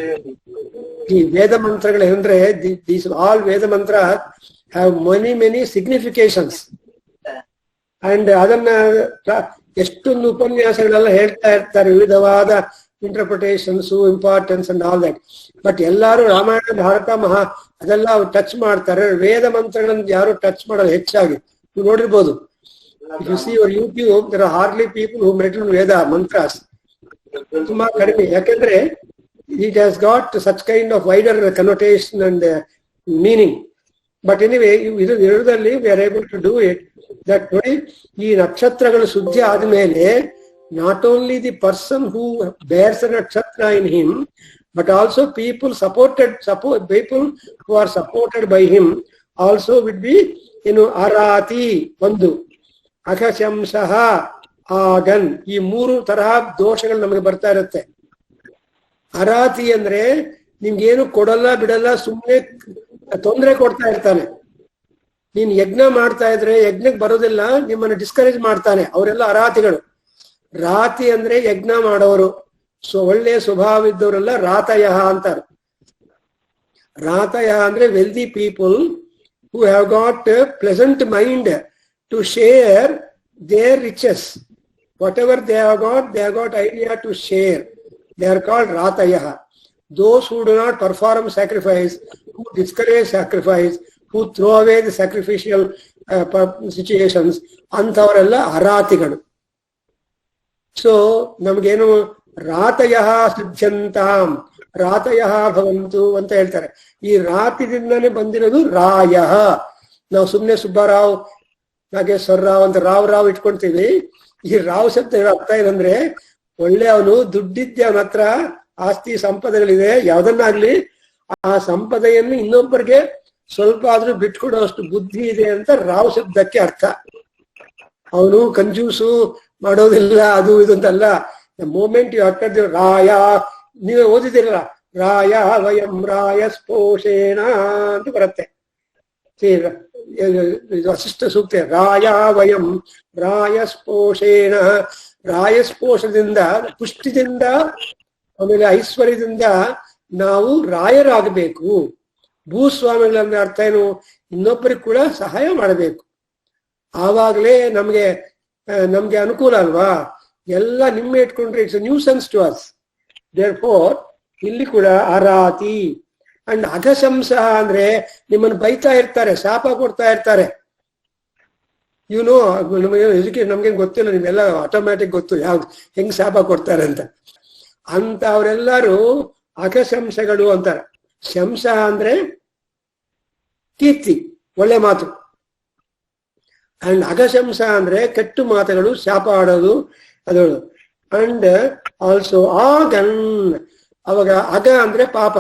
ಈ ವೇದ ಮಂತ್ರಗಳೇನಂದ್ರೆ, ದೀಸ್ ಆಲ್ ವೇದ ಮಂತ್ರ ಹ್ಯಾವ್ ಮೆನಿ ಸಿಗ್ನಿಫಿಕೇಶನ್ಸ್. ಅಂಡ್ ಅದನ್ನ ಎಷ್ಟೊಂದು ಉಪನ್ಯಾಸಗಳೆಲ್ಲ ಹೇಳ್ತಾ ಇರ್ತಾರೆ, ವಿವಿಧವಾದ interpretations, importance and all that. But ಎಲ್ಲಾರು ರಾಮಾಯಣ, ಭಾರತ, ಅದೆಲ್ಲ ಟಚ್ ಮಾಡ್ತಾರೆ. ವೇದ ಮಂತ್ರಗಳನ್ನು ಯಾರು ಟಚ್ ಮಾಡೋದು ಹೆಚ್ಚಾಗಿ ನೀವು ನೋಡಿರ್ಬೋದು. You see your YouTube, there are hardly people who metal Veda mantras, ತುಂಬಾ ಕಡಿಮೆ. ಯಾಕಂದ್ರೆ it has got such kind of wider connotation and meaning. But anyway ಇದು ಇರೋದ್ರಲ್ಲಿ we are able to do it. That ನೋಡಿ, ಈ ನಕ್ಷತ್ರಗಳು ಶುದ್ಧಿ ಆದ್ಮೇಲೆ not only the person who bears a ನಕ್ಷತ್ರ in him, but also people people who are supported by him also would be arati ಒಂದು. ಅಘಶಂಸಃ, ಆಗನ್. ಈ ಮೂರು ತರಹ ದೋಷಗಳು ನಮಗೆ ಬರ್ತಾ ಇರುತ್ತೆ. ಅರಾತಿ ಅಂದ್ರೆ ನಿಮ್ಗೇನು ಕೊಡಲ್ಲ ಬಿಡಲ್ಲ, ಸುಮ್ಮನೆ ತೊಂದರೆ ಕೊಡ್ತಾ ಇರ್ತಾನೆ. ನೀನ್ ಯಜ್ಞ ಮಾಡ್ತಾ ಇದ್ರೆ ಯಜ್ಞಕ್ಕೆ ಬರೋದಿಲ್ಲ, ನಿಮ್ಮನ್ನು ಡಿಸ್ಕರೇಜ್ ಮಾಡ್ತಾನೆ. ಅವರೆಲ್ಲ ಅರಾತಿಗಳು. ರಾತಿ ಅಂದ್ರೆ ಯಜ್ಞ ಮಾಡೋರು, ಒಳ್ಳೆ ಸ್ವಭಾವ ಇದ್ದವರೆಲ್ಲ ರಾತಯ ಅಂತಾರೆ. ರಾತಯ ಅಂದ್ರೆ wealthy people who have got pleasant mind to share their riches. Whatever they have got idea to share. They are called rataya. Those who do not perform sacrifice, who discourage sacrifice, who throw away the sacrificial situations, ಅಂತವರೆಲ್ಲ ಅರಾತಿಗಳು. So ನಮ್ಗೇನು ರಾತಯ ಸಿದ್ಧಂತಾಂ, ರಾತಯ ಭವಂತು ಅಂತ ಹೇಳ್ತಾರೆ. ಈ ರಾತಿದಿಂದಾನೇ ಬಂದಿರೋದು ರಾಯ. ನಾವು ಸುಮ್ಮನೆ ಸುಬ್ಬಾರಾವ್, ನಾಗೇಶ್ವರ ರಾವ್ ಅಂತ ರಾವ್ ಇಟ್ಕೊಳ್ತೀವಿ. ಈ ರಾವ್ ಶಬ್ದ ಅರ್ಥ ಏನಂದ್ರೆ, ಒಳ್ಳೆ ಅವನು ದುಡ್ಡಿದ್ದೆ, ಅವನ ಹತ್ರ ಆಸ್ತಿ ಸಂಪದೆಗಳಿದೆ, ಯಾವ್ದನ್ನಾಗ್ಲಿ ಆ ಸಂಪದೆಯನ್ನು ಇನ್ನೊಬ್ಬರಿಗೆ ಸ್ವಲ್ಪ ಆದ್ರೂ ಬಿಟ್ಕೊಡೋ ಅಷ್ಟು ಬುದ್ಧಿ ಇದೆ ಅಂತ ರಾವ್ ಶಬ್ದಕ್ಕೆ ಅರ್ಥ. ಅವನು ಕಂಜೂಸು ಮಾಡೋದಿಲ್ಲ, ಅದು ಇದು ಅಂತಲ್ಲ. ಮೂಮೆಂಟ್ ಯು ಅರ್ಥ ರಾಯ, ನೀವೇ ಓದಿದಿರಲ್ಲ, ರಾಯ ವಯಂ ರಾಯ ಸ್ಪೋಷೇಣ ಅಂತ ಬರುತ್ತೆ. ವಸಿಷ್ಠ ಸೂಕ್ತ, ರಾಯ ವಯಂ ರಾಯ ಸ್ಪೋಷೇಣ. ರಾಯಸ್ಪೋಷದಿಂದ, ಪುಷ್ಟಿದಿಂದ, ಆಮೇಲೆ ಐಶ್ವರ್ಯದಿಂದ ನಾವು ರಾಯರಾಗಬೇಕು. ಭೂಸ್ವಾಮಿಗಳಂದ್ರೆ ಅರ್ಥ ಏನು? ಇನ್ನೊಬ್ಬರಿಗೆ ಕೂಡ ಸಹಾಯ ಮಾಡಬೇಕು. ಆವಾಗಲೇ ನಮ್ಗೆ ಅನುಕೂಲ ಅಲ್ವಾ. ಎಲ್ಲ ನಿಮ್ಮೆ ಇಟ್ಕೊಂಡ್ರೆ it's nuisance to us. Therefore ಇಲ್ಲಿ ಕೂಡ ಅರಾತಿ. ಅಂಡ್ ಅಘಶಂಸ ಅಂದ್ರೆ ನಿಮ್ಮನ್ನು ಬೈತಾ ಇರ್ತಾರೆ, ಶಾಪ ಕೊಡ್ತಾ ಇರ್ತಾರೆ. ನಮ್ಗೇನ್ ಗೊತ್ತಿಲ್ಲ, ನಿಮ್ಗೆಲ್ಲ ಆಟೋಮ್ಯಾಟಿಕ್ ಗೊತ್ತು ಯಾವ್ದು ಹೆಂಗ್ ಶಾಪ ಕೊಡ್ತಾರೆ ಅಂತ ಅವರೆಲ್ಲರೂ ಅಘಶಂಸಗಳು ಅಂತಾರೆ. ಶಂಸ ಅಂದ್ರೆ ಕೀರ್ತಿ, ಒಳ್ಳೆ ಮಾತು. ಅಂಡ್ ಅಘಶಂಸ ಅಂದ್ರೆ ಕೆಟ್ಟು ಮಾತುಗಳು, ಶಾಪ ಆಡೋದು, ಅದು. ಅಂಡ್ ಆಲ್ಸೋ ಆಗನ್, ಅವಾಗ ಅಗ ಅಂದ್ರೆ ಪಾಪ.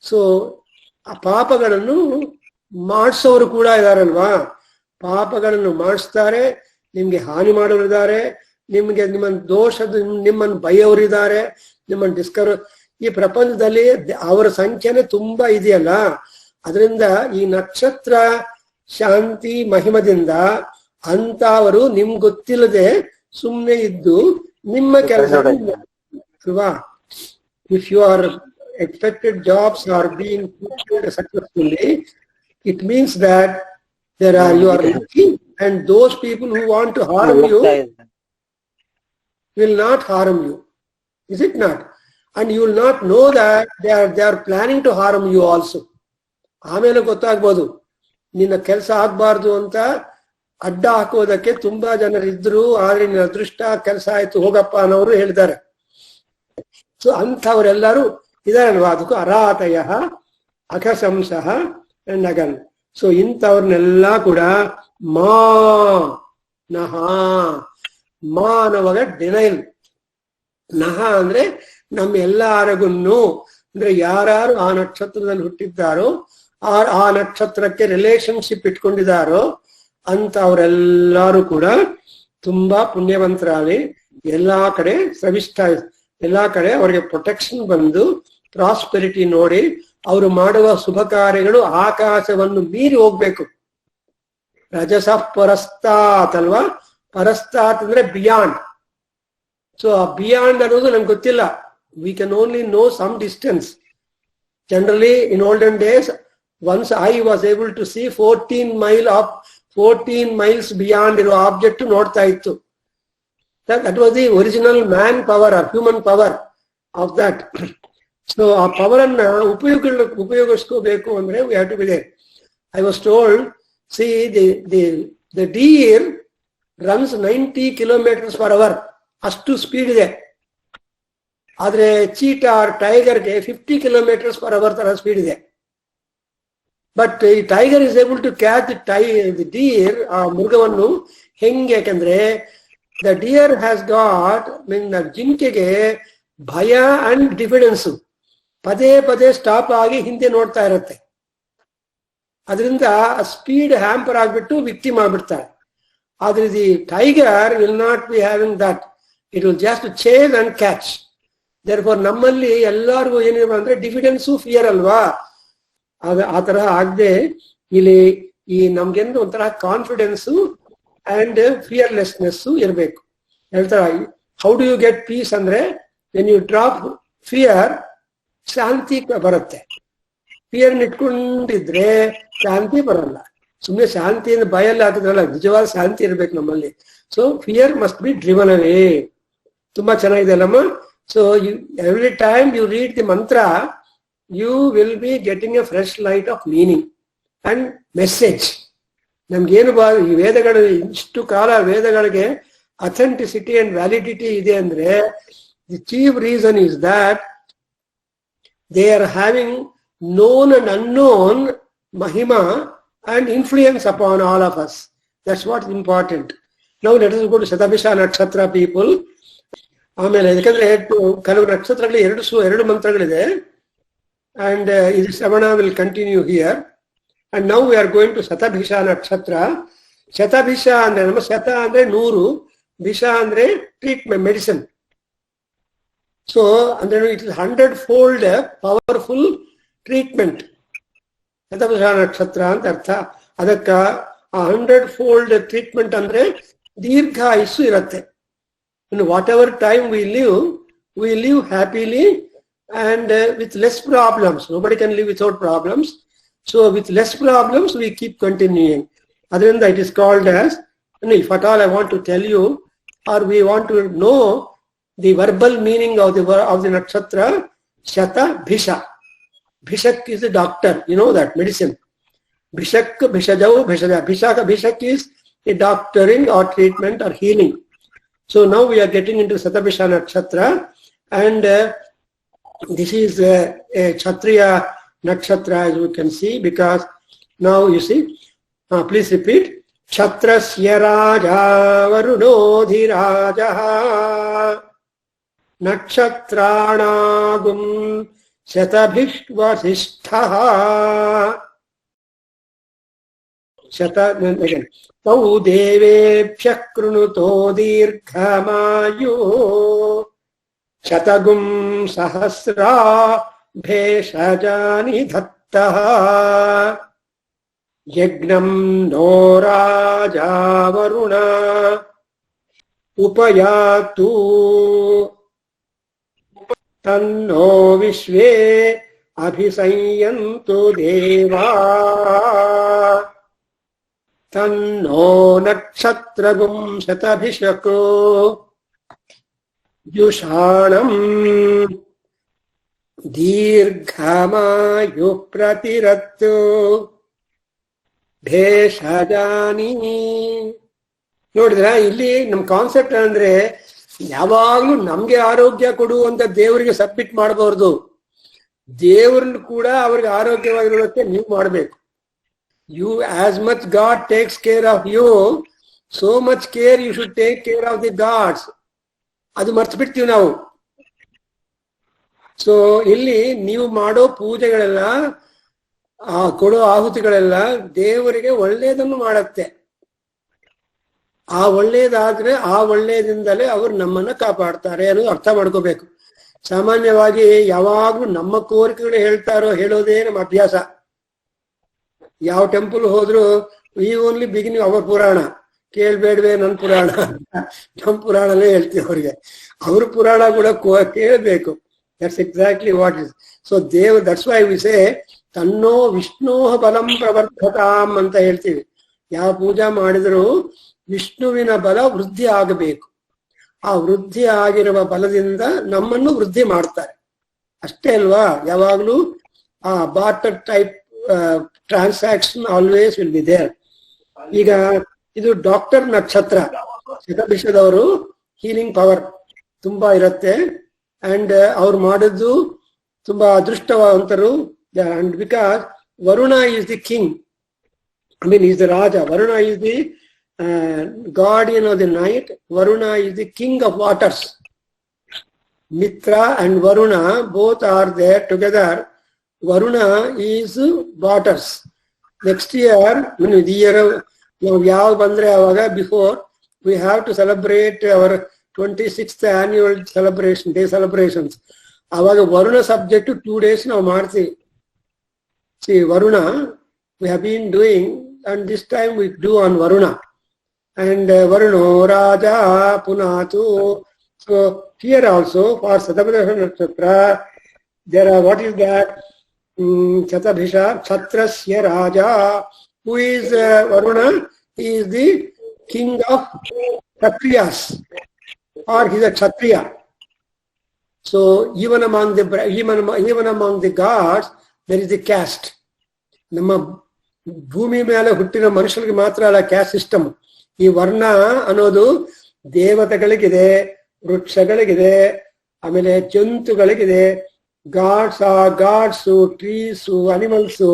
ಸೊ ಆ ಪಾಪಗಳನ್ನು ಮಾಡಿಸೋರು ಕೂಡ ಇದಾರಲ್ವಾ. ಪಾಪಗಳನ್ನು ಮಾಡಿಸ್ತಾರೆ, ನಿಮ್ಗೆ ಹಾನಿ ಮಾಡೋರಿದ್ದಾರೆ, ನಿಮ್ಮನ್ನ ದೋಷದ ನಿಮ್ಮನ್ನು ಬೈಯೋರಿದ್ದಾರೆ, ನಿಮ್ಮನ್ನು ಡಿಸ್ಕವರ್. ಈ ಪ್ರಪಂಚದಲ್ಲಿ ಅವರ ಸಂಖ್ಯೆನೇ ತುಂಬಾ ಇದೆಯಲ್ಲ. ಅದರಿಂದ ಈ ನಕ್ಷತ್ರ ಶಾಂತಿ ಮಹಿಮದಿಂದ ಅಂತವರು ನಿಮ್ಗೆ ಗೊತ್ತಿಲ್ಲದೆ ಸುಮ್ಮನೆ ಇದ್ದು ನಿಮ್ಮ ಕೆಲಸ ಅಲ್ವಾ. If you are expected jobs are being fulfilled successfully, it means that you are lucky, and those people who want to harm you will not harm you, is it not? And you will not know that they are planning to harm you also. ಆಮೇಲೆ ಗೊತ್ತಾಗ್ಬೋದು ನಿನ್ನ ಕೆಲಸ ಆಗ್ಬಾರ್ದು ಅಂತ ಅಡ್ಡ ಹಾಕೋದಕ್ಕೆ ತುಂಬಾ ಜನರಿದ್ರು. ಆದ್ರೆ ನಿನ್ನ ಅದೃಷ್ಟ ಕೆಲಸ ಆಯ್ತು ಹೋಗಪ್ಪ ಅನ್ನೋರು ಹೇಳಿದ್ದಾರೆ. ಸೊ ಅಂಥವರೆಲ್ಲರೂ ಇದಾರಲ್ವಾ. ಅದಕ್ಕೂ ಅರಾತಯ ಅಘಶಂಸಃ ನಗನ್. ಸೊ ಇಂಥವ್ರನ್ನೆಲ್ಲ ಕೂಡ ಮಾ ನಹ, ಮಾ ಅನ್ನುವಾಗ ಡಿನೈಲ್. ನಹ ಅಂದ್ರೆ ನಮ್ಮ ಎಲ್ಲರಿಗೂ, ಅಂದ್ರೆ ಯಾರು ಆ ನಕ್ಷತ್ರದಲ್ಲಿ ಹುಟ್ಟಿದ್ದಾರೋ, ಆ ನಕ್ಷತ್ರಕ್ಕೆ ರಿಲೇಶನ್ಶಿಪ್ ಇಟ್ಕೊಂಡಿದ್ದಾರೋ ಅಂತವರೆಲ್ಲರೂ ಕೂಡ ತುಂಬಾ ಪುಣ್ಯವಂತರಾಗಿ ಎಲ್ಲಾ ಕಡೆ ಸವಿಷ್ಠ, ಎಲ್ಲಾ ಕಡೆ ಅವರಿಗೆ ಪ್ರೊಟೆಕ್ಷನ್ ಬಂದು ಪ್ರಾಸ್ಪೆರಿಟಿ ನೋಡಿ ಅವರು ಮಾಡುವ ಶುಭ ಕಾರ್ಯಗಳು ಆಕಾಶವನ್ನು ಮೀರಿ ಹೋಗ್ಬೇಕು. ರಜಸ ಪರಸ್ತಾತ್ ಅಲ್ವಾ. ಪರಸ್ತಾತ್ ಅಂದ್ರೆ ಬಿಯಾಂಡ್. ಸೊ ಆ ಬಿಯಾಂಡ್ ಅನ್ನೋದು ನಮ್ಗೆ ಗೊತ್ತಿಲ್ಲ. We can only know some distance. Generally in olden days once I was able to see 14 miles beyond ಇರೋ ಆಬ್ಜೆಕ್ಟ್ ನೋಡ್ತಾ ಇತ್ತು. That was the original man power or human power of that. So ಆ power ಅನ್ನ ಉಪಯೋಗಿಸ್ಕೋಬೇಕು ಅಂದ್ರೆ we have to be there. I was told, see the deer runs 90 km/h, ಅಷ್ಟು speed ಇದೆ. ಆದ್ರೆ ಚೀಟಾ ಟೈಗರ್ಗೆ 50 km/h ತರ ಸ್ಪೀಡ್ ಇದೆ. ಬಟ್ ಈ tiger is able to catch the deer, ಆ ಮೃಗವನ್ನು ಹೆಂಗೆ? ಯಾಕಂದ್ರೆ ದ ಡಿಯರ್ ಹ್ಯಾಸ್ ಗಾಟ್, ಜಿಂಕೆಗೆ ಭಯ ಅಂಡ್ ಡಿಫಿಡೆನ್ಸ್, ಪದೇ ಪದೇ ಸ್ಟಾಪ್ ಆಗಿ ಹಿಂದೆ ನೋಡ್ತಾ ಇರುತ್ತೆ. ಅದರಿಂದ ಸ್ಪೀಡ್ ಹ್ಯಾಂಪರ್ ಆಗ್ಬಿಟ್ಟು ವಿಕ್ಟಿಮ್ ಆಗ್ಬಿಡ್ತಾರೆ. Otherwise, the tiger will not be having that. It will just chase and catch. Therefore, ನಮ್ಮಲ್ಲಿ ಎಲ್ಲರಿಗೂ ಏನಿದೆ ಅಂದ್ರೆ ಡಿಫಿಡೆನ್ಸು ಫಿಯರ್ ಅಲ್ವಾ, ಆ ತರ ಆಗದೆ ಇಲ್ಲಿ ಈ ನಮ್ಗೆಂದು ಒಂಥರ ಕಾನ್ಫಿಡೆನ್ಸು ಅಂಡ್ ಫಿಯರ್ಲೆಸ್ನೆಸ್ ಇರಬೇಕು. ಹೇಳ್ತಾರೆ, how do you get peace ಅಂದ್ರೆ ವೆನ್ ಯು ಡ್ರಾಪ್ ಫಿಯರ್ ಶಾಂತಿ ಬರುತ್ತೆ. ಫಿಯರ್ ಇಟ್ಕೊಂಡಿದ್ರೆ ಶಾಂತಿ ಬರಲ್ಲ. ಸುಮ್ಮನೆ ಶಾಂತಿಯಿಂದ ಭಯಲ್ಲಿ ಹಾಕಿದ್ರಲ್ಲ, ನಿಜವಾದ ಶಾಂತಿ ಇರ್ಬೇಕು ನಮ್ಮಲ್ಲಿ. So fear must be driven away. ತುಂಬಾ ಚೆನ್ನಾಗಿದೆ ಅಲ್ಲಮ್ಮ. So every time you read the mantra, you will be getting a fresh light of meaning and message. ನಮ್ಗೇನು ಈ ವೇದಗಳು ಇಷ್ಟು ಕಾಲ ವೇದಗಳಿಗೆ ಅಥೆಂಟಿಸಿಟಿ ಅಂಡ್ ವ್ಯಾಲಿಡಿಟಿ ಇದೆ ಅಂದ್ರೆ the chief reason is that they are having known and unknown mahima and influence upon all of us. That's what's important. Now let us go to Shatabhisha Nakshatra people. ಆಮೇಲೆ ಯಾಕಂದ್ರೆ ಕೆಲವು ನಕ್ಷತ್ರಗಳಲ್ಲಿ ಎರಡು ಮಂತ್ರಗಳಿದೆ, and Shravana will continue here. And now we are going to Shatabhisha Nakshatra. Shatabhisha ಅಂದ್ರೆ ನಮ್ಮ ಶತ ಅಂದ್ರೆ 100, bisha ಅಂದ್ರೆ treatment medicine. So ಅಂದ್ರೆ it is 100-fold powerful treatment Shatabhisha ನಕ್ಷತ್ರ ಅಂತ ಅರ್ಥ. ಅದಕ್ಕ 100-fold ಟ್ರೀಟ್ಮೆಂಟ್ ಅಂದ್ರೆ ದೀರ್ಘ ಆಯುಸ್ಸು ಇರತ್ತೆ. Whatever time we live happily and with less problems. Nobody can live without problems. So with less problems we keep continuing. ಅದರಿಂದ it is called as, if at all I want to tell you or we want to know the verbal meaning of the ನಕ್ಷತ್ರ ಶತಭಿಷ. Bhishak is a doctor, you know that, medicine. Bhishak, Bhishajau, Bhishaja. Bhishak is a doctoring or treatment or healing. So now we are getting into Shatabhisha Nakshatra, and this is a Kshatriya Nakshatra, as you can see, because now you see, please repeat. Kshatrasya Raja Varunodhiraja Nakshatranagum ಶತಭಿಷ್ವಸಿಷ್ಠಃ. ತೌ ದೇವೇಭ್ಯಃ ಕೃಣುತೋ ದೀರ್ಘಮಾಯು ಶತಗುಂ ಸಹಸ್ರಾ ಭೇಷಜಾನಿ ದತ್ತಃ. ಯಜ್ಞಂ ನೋ ರಾಜಾ ವರುಣ ಉಪಯಾತು ತನ್ನೋ ವಿಶ್ವೇ ಅಭಿಸಂಯಂತು ದೇವಾ. ತನ್ನೋ ನಕ್ಷತ್ರಗುಂ ಶತಭಿಷಕೋ ಯುಷಾಣಂ ದೀರ್ಘಮಾಯು ಪ್ರತಿರತ್ತು ಭೇಷಜಾನಿ. ನೋಡಿದ್ರ, ಇಲ್ಲಿ ನಮ್ ಕಾನ್ಸೆಪ್ಟ್ ಅಂದ್ರೆ ಯಾವಾಗ್ಲೂ ನಮ್ಗೆ ಆರೋಗ್ಯ ಕೊಡುವಂತ ದೇವರಿಗೆ ಸಬ್ಮಿಟ್ ಮಾಡಬಾರ್ದು. ದೇವ್ರನ್ನ ಕೂಡ ಅವ್ರಿಗೆ ಆರೋಗ್ಯವಾಗಿರೋದಕ್ಕೆ ನೀವು ಮಾಡಬೇಕು. You as much God takes care of you, so much care you should take care of the gods. ಅದು ಮರ್ತು ಬಿಡ್ತೀವಿ ನಾವು. ಸೊ ಇಲ್ಲಿ ನೀವು ಮಾಡೋ ಪೂಜೆಗಳೆಲ್ಲ, ಕೊಡೋ ಆಹುತಿಗಳೆಲ್ಲ ದೇವರಿಗೆ ಒಳ್ಳೇದನ್ನು ಮಾಡತ್ತೆ. ಆ ಒಳ್ಳೇದಾದ್ರೆ ಆ ಒಳ್ಳೇದಿಂದಲೇ ಅವರು ನಮ್ಮನ್ನ ಕಾಪಾಡ್ತಾರೆ ಅನ್ನೋದು ಅರ್ಥ ಮಾಡ್ಕೋಬೇಕು. ಸಾಮಾನ್ಯವಾಗಿ ಯಾವಾಗ್ಲೂ ನಮ್ಮ ಕೋರಿಕೆಗಳು ಹೇಳೋದೇ ನಮ್ಮ ಅಭ್ಯಾಸ. ಯಾವ ಟೆಂಪಲ್ ಹೋದ್ರು ವಿ ಓನ್ಲಿ ಬಿಗಿನಿಂಗ್ ಅವರ್ ಪುರಾಣ, ಕೇಳ್ಬೇಡ್ವೆ ನನ್ ಪುರಾಣ, ನಮ್ ಪುರಾಣನೇ ಹೇಳ್ತೀವಿ ಅವ್ರಿಗೆ. ಅವ್ರ ಪುರಾಣ ಕೂಡ ಕೇಳಬೇಕು. That's exactly what is. So that's why we say ತನ್ನೋ ವಿಷ್ಣೋ ಬಲಂ ಪ್ರವರ್ಧತಾಂ ಅಂತ ಹೇಳ್ತೀವಿ. ಯಾವ ಪೂಜಾ ಮಾಡಿದ್ರು ವಿಷ್ಣುವಿನ ಬಲ ವೃದ್ಧಿ ಆಗಬೇಕು. ಆ ವೃದ್ಧಿ ಆಗಿರುವ ಬಲದಿಂದ ನಮ್ಮನ್ನು ವೃದ್ಧಿ ಮಾಡ್ತಾರೆ ಅಷ್ಟೇ ಅಲ್ವಾ. ಯಾವಾಗ್ಲೂ ಆ barter type transaction always will be there. ಈಗ ಇದು ಡಾಕ್ಟರ್ ನಕ್ಷತ್ರ, ಶತಭಿಷದವರು ಹೀಲಿಂಗ್ ಪವರ್ ತುಂಬಾ ಇರುತ್ತೆ. ಅಂಡ್ ಅವ್ರು ಮಾಡಿದ್ದು ತುಂಬಾ ಅದೃಷ್ಟವಂತರು. And because Varuna is the king, I mean is the ರಾಜ. Varuna is the guardian of the night. Varuna is the king of waters. Mitra and Varuna both are there together. Varuna is waters. Next year, the year ಯಾವ ಬಂದ್ರೆ ಅವಾಗ before we have to celebrate our 26th annual celebration day celebrations. ಅವಾಗ Varuna subject 2 days ನಾವು ಮಾಡ್ತೀವಿ. See, Varuna, we have been doing, and this time we do on Varuna. And Varuno Raja Punatu. So here also for Satabhisha Nakshatra, there are, what is that? Satabhisha Kshatrasya Raja. Who is Varuna? He is the king of Kshatriyas, or he is a Kshatriya. So even among the gods, there is a caste. ನಮ್ಮ ಭೂಮಿ ಮೇಲೆ ಹುಟ್ಟಿರೋ ಮನುಷ್ಯರಿಗೆ ಮಾತ್ರ ಅಲ್ಲ caste system. ಈ ವರ್ಣ ಅನ್ನೋದು ದೇವತೆಗಳಿಗಿದೆ, ವೃಕ್ಷಗಳಿಗಿದೆ, ಆಮೇಲೆ ಜಂತುಗಳಿಗಿದೆ, gods, trees, animals,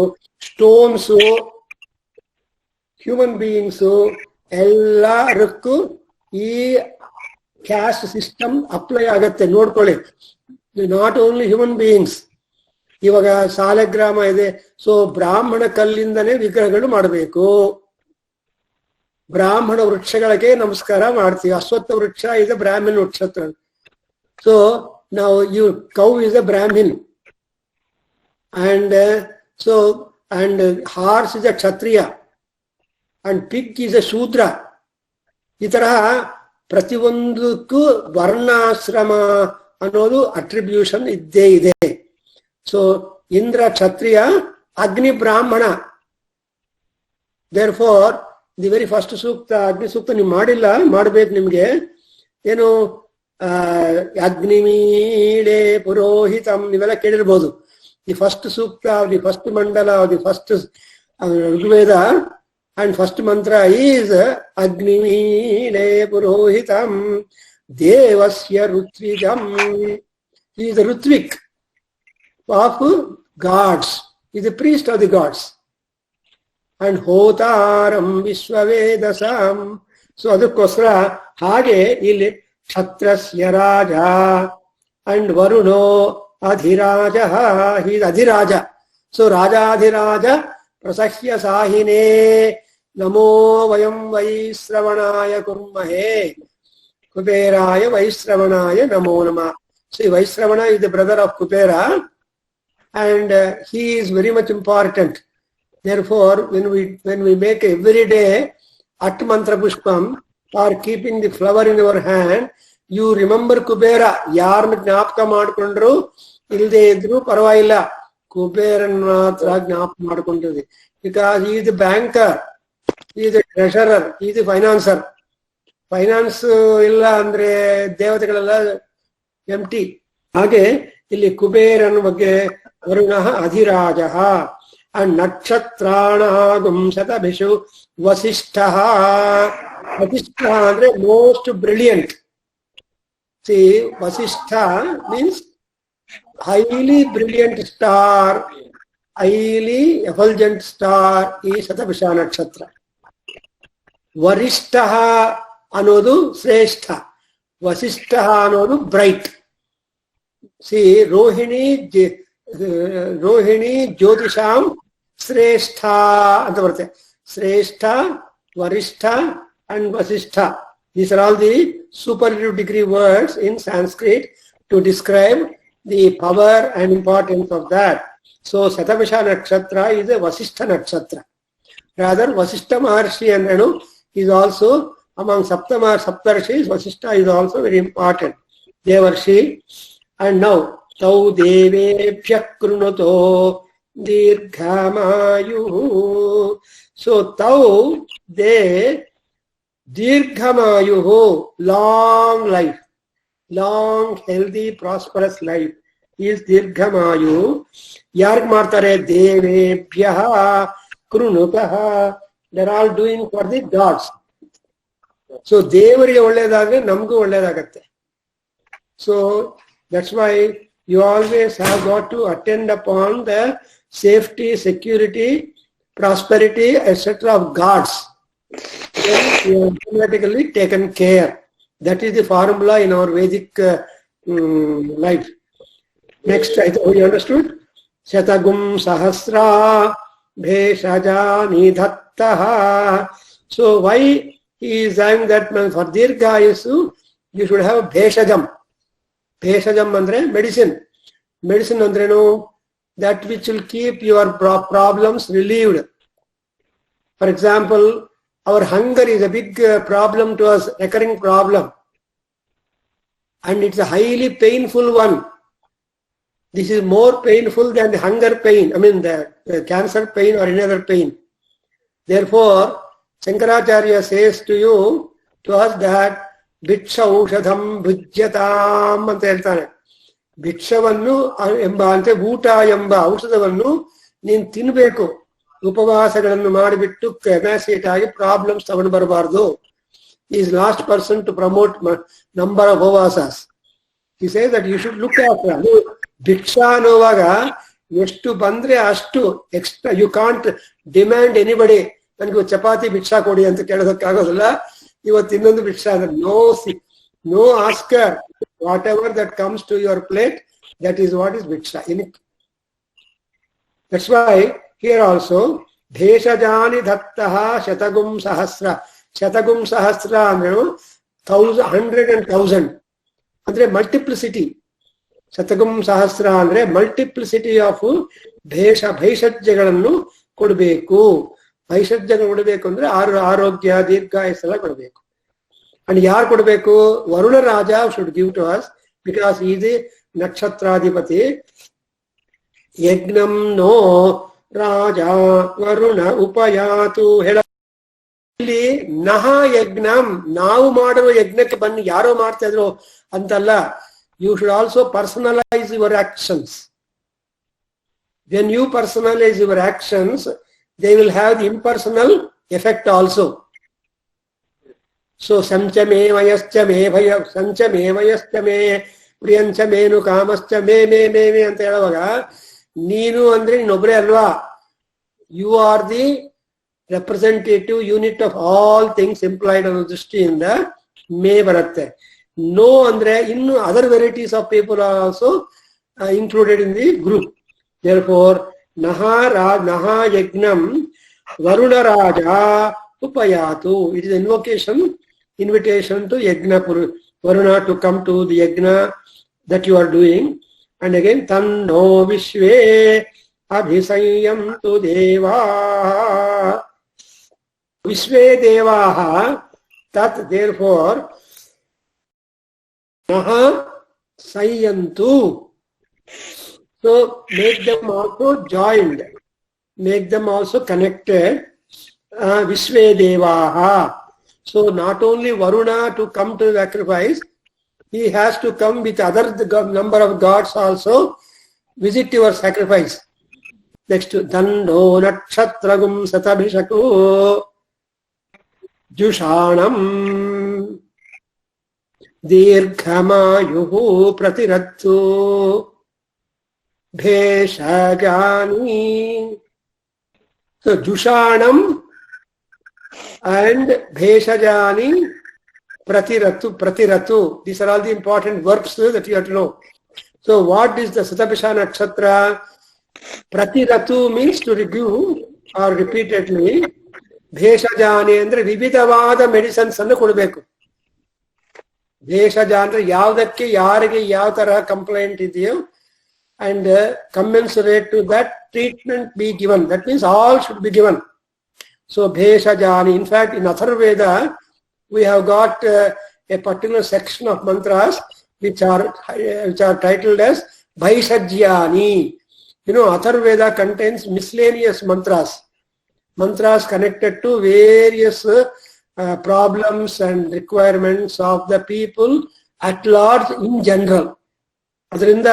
stones, human beings, ಎಲ್ಲರಕ್ಕೂ ಈ ಕ್ಯಾಸ್ಟ್ ಸಿಸ್ಟಮ್ ಅಪ್ಲೈ ಆಗತ್ತೆ. ನೋಡ್ಕೊಳ್ಳಿ, ನಾಟ್ ಓನ್ಲಿ ಹ್ಯೂಮನ್ ಬೀಯಿಂಗ್ಸ್. ಇವಾಗ ಸಾಲಗ್ರಾಮ ಇದೆ, ಸೊ ಬ್ರಾಹ್ಮಣ ಕಲ್ಲಿಂದನೇ ವಿಗ್ರಹಗಳು ಮಾಡಬೇಕು. ಬ್ರಾಹ್ಮಣ ವೃಕ್ಷಗಳಿಗೆ ನಮಸ್ಕಾರ ಮಾಡ್ತೀವಿ. ಅಶ್ವತ್ಥ ವೃಕ್ಷ is a Brahmin ವೃಕ್ಷ. ಸೊ ನಾವು cow is a Brahmin, and horse is a Kshatriya, and pig is a Shudra. ಈ ತರಹ ಪ್ರತಿಯೊಂದಕ್ಕೂ ವರ್ಣಾಶ್ರಮ ಅನ್ನೋದು ಅಟ್ರಿಬ್ಯೂಷನ್ ಇದ್ದೇ ಇದೆ. ಸೊ ಇಂದ್ರ ಕ್ಷತ್ರಿಯ, ಅಗ್ನಿ ಬ್ರಾಹ್ಮಣ. therefore ದಿ ವೆರಿ ಫಸ್ಟ್ ಸೂಕ್ತ, ಅಗ್ನಿ ಸೂಕ್ತ ನೀವು ಮಾಡಿಲ್ಲ, ಮಾಡಬೇಕು. ನಿಮ್ಗೆ ಏನು ಅಗ್ನಿಮೀಳೆ ಪುರೋಹಿತಂ ನೀವೆಲ್ಲ ಕೇಳಿರ್ಬೋದು. ದಿ ಫಸ್ಟ್ ಸೂಕ್ತ, ದಿ ಫಸ್ಟ್ ಮಂಡಲ, the first Rigveda and first mantra is ಅಗ್ನಿಮೀಳೆ ಪುರೋಹಿತಂ ದೇವಸ್ಯ ಋತ್ವಿಜಂ. ಈಸ್ ಋತ್ವಿಕ್ of gods, is the priest of the gods, and hotaram vishwavedasam. So ಅದಕ್ಕೋಸ್ಕರ ಹಾಗೆ ಇಲ್ಲಿ ಕ್ಷತ್ರಸ್ಯ ರಾಜ and Varuno adhiraja, he is adhiraja. So ರಾಜಾಧಿರಾಜ ಪ್ರಸಹ್ಯ ಸಾಹಿನೇ ನಮೋ ವಯಂ ವೈಶ್ರವಣಾಯ ಕುರ್ಮಹೇ ಕುಬೇರಾಯ ವೈಶ್ರವಣಾಯ ನಮೋ ನಮಃ. So Vaisravana is the brother of Kupera, and he is very much important. Therefore, when we make every day at mantra pushpam, or keeping the flower in your hand, you remember Kubera. ಯಾರನ್ನ ಜ್ಞಾಪಕ ಮಾಡ್ಕೊಂಡ್ರು ಇಲ್ಲದೆ ಇದ್ರು ಪರವಾಗಿಲ್ಲ, ಕುಬೇರನ್ ಮಾತ್ರ ಜ್ಞಾಪಕ ಮಾಡ್ಕೊಂಡಿದೆ. Because he is the banker, he is the treasurer, he is the financer. Finance ಇಲ್ಲ ಅಂದ್ರೆ ದೇವತೆಗಳೆಲ್ಲ ಎಂಟಿ. ಹಾಗೆ ಇಲ್ಲಿ ಕುಬೇರನ ಬಗ್ಗೆ ವರುಣ ಅಧಿರಾಜ. ಅಂಡ್ ನಕ್ಷತ್ರಾಣಾಗಂ ಶತಭಿಷು ವಸಿಷ್ಠ. ವಸಿಷ್ಠ ಅಂದ್ರೆ ಮೋಸ್ಟ್ ಬ್ರಿಲಿಯಂಟ್. ಸಿ ವಸಿಷ್ಠ means highly brilliant star, highly effulgent star ಈ ಶತಭಿಷ ನಕ್ಷತ್ರ. ವರಿಷ್ಠ ಅನ್ನೋದು ಶ್ರೇಷ್ಠ, ವಸಿಷ್ಠ ಅನ್ನೋದು ಬ್ರೈಟ್. ಸಿ ರೋಹಿಣಿ ಜ್ಯೋತಿಷಾಂ ಶ್ರೇಷ್ಠ ಅಂತ ಬರುತ್ತೆ. ಶ್ರೇಷ್ಠ, ವರಿಷ್ಠ ಅಂಡ್ ವಸಿಷ್ಠ. These are all the superlative degree words in Sanskrit to describe the power and importance of that. So Satabhisha Nakshatra is a Vasishtha Nakshatra. Rather, Vasishtha Maharshi and is also among Saptarshis. Vasishtha is also very important Devarshi. And now Tau Devebhya Krunoto Dirghamayu. So Tau, they Dirghamayuho, long life, long, healthy, prosperous life is Dirghamayu. Yarg martare Devebhyaha Krunutaha. They're all doing for the gods. So ದೇವರಿಗೆ ಒಳ್ಳೇದಾದ್ರೆ ನಮಗೂ ಒಳ್ಳೇದಾಗತ್ತೆ. So that's why you always have got to attend upon the safety, security, prosperity, etc. of gods. Then you are automatically taken care. That is the formula in our Vedic life. Next, I thought you understood. Shatagum sahasra bheshaja nidhattaha So why he is saying that for Dirghayasu, you should have Bheshajam. Bheshajam andre medicine. Medicine andrenu, that which will keep your problems relieved. For example, our hunger is a big problem to us, recurring problem. And it's a highly painful one. This is more painful than the hunger pain, I mean the cancer pain or any other pain. Therefore, Shankaracharya says to you, to us that Bhiksha Ushadham Bhujyatam anta ಹೇಳ್ತಾನೆ. ಭಿಕ್ಷವನ್ನು ಎಂಬ ಅಂತೆ ಊಟ ಎಂಬ ಔಷಧವನ್ನು ನೀನು ತಿನ್ಬೇಕು. ಉಪವಾಸಗಳನ್ನು ಮಾಡಿಬಿಟ್ಟು ಕೆಮ್ಯಾಸಿಟ್ ಆಗಿ ಪ್ರಾಬ್ಲಮ್ಸ್ ತಗೊಂಡು ಬರಬಾರ್ದು. He is last person to promote number of upavasas. He says that you should look after. ಭಿಕ್ಷಾ ಅನ್ನುವಾಗ ಎಷ್ಟು ಬಂದ್ರೆ ಅಷ್ಟು extra. You can't demand anybody, ನನಗೆ ಚಪಾತಿ ಭಿಕ್ಷಾ ಕೊಡಿ ಅಂತ ಕೇಳೋದಕ್ಕಾಗೋದಿಲ್ಲ. ಇವತ್ತು ಇನ್ನೊಂದು ಭಿಕ್ಷಾ ಅಂದ್ರೆ no asker. Whatever that comes to your plate, that is what is ಭಿಕ್ಷಾ. ದಟ್ಸ್ ವೈ ಹಿಯರ್ ಆಲ್ಸೋ ಭೇಷಜಾನಿ ದತ್ತಃ ಶತಗುಂ ಸಹಸ್ರ. ಶತಗುಂ ಸಹಸ್ರ ಅಂದ್ರೆ 100 and 1000 ಅಂದ್ರೆ ಮಲ್ಟಿಪ್ಲಿಸಿಟಿ. ಶತಗುಂ ಸಹಸ್ರ ಅಂದ್ರೆ ಮಲ್ಟಿಪ್ಲಿಸಿಟಿ ಆಫ್ ಭೈಷಜ್ಯಗಳನ್ನು ಕೊಡಬೇಕು. ಭೈಷಜ್ಯಗಳು ಕೊಡಬೇಕು ಅಂದ್ರೆ ಆರೋಗ್ಯ ದೀರ್ಘಾಯಸ್ಸೆಲ್ಲ ಕೊಡಬೇಕು. ಅಂಡ್ ಯಾರು ಕೊಡಬೇಕು? ವರುಣ ರಾಜ should give to us because is ನಕ್ಷತ್ರಾಧಿಪತಿ. ಯಜ್ಞಂ ನೋ ರಾಜ ವರುಣ ಉಪಯಾತು ಹೇಳ. ಇಲ್ಲಿ ನಹ ಯಜ್ಞಂ, ನಾವು ಮಾಡುವ ಯಜ್ಞಕ್ಕೆ ಬನ್ನಿ, ಯಾರೋ ಮಾಡ್ತಾ ಇದ್ರು ಅಂತಲ್ಲ. You should also personalize your actions. When you personalize your actions, they will have the impersonal effect also. So sanchame vayascha me bhaya sanchame vayascha me priyancha menu kamascha me ಅಂತ ಹೇಳುವಾಗ ನೀನು ಅಂದ್ರೆ ಇನ್ನೊಬ್ಬರೇ ಅಲ್ವಾ. You are the representative unit of all things implied ಅನ್ನೋ ದೃಷ್ಟಿಯಿಂದ ಮೇ ಬರುತ್ತೆ. No andre innu other varieties of people are also included in the group. Therefore naha yagnam varuna raja upayatu. It is an invitation to yagna varuna to come to the yagna that you are doing. And again tanno vishve abhisayyantu deva. Vishve devaha tat. Therefore Naha Sayantu. So make them also joined, make them also connected. Vishve Devaha. So not only Varuna to come to the sacrifice, he has to come with other number of gods also visit your sacrifice. Next to Dando Nakshatragum Satabhishaku Jushanam Dirghamayuhu Pratirattu Bheshajani. So Jushanam and Bheshajani Pratiratu. These are all the important verbs that you have to know. So what is the Satabhisha Nakshatra? Pratiratu means to review or repeatedly. Bheshajani andre vividavada medicines annu kodbeku. ಭೇಷಜ ಅಂದ್ರೆ ಯಾವುದಕ್ಕೆ ಯಾರಿಗೆ ಯಾವ ತರ complaint ಇದೆಯೋ and commensurate to that treatment be given. That means all should be given. So bheshajani. In fact, in Atharvaveda we have got a particular section of mantras which are titled as Bhaishajyani. You know, Atharvaveda contains miscellaneous mantras connected to various problems and requirements of the people at large in general. ಅದರಿಂದ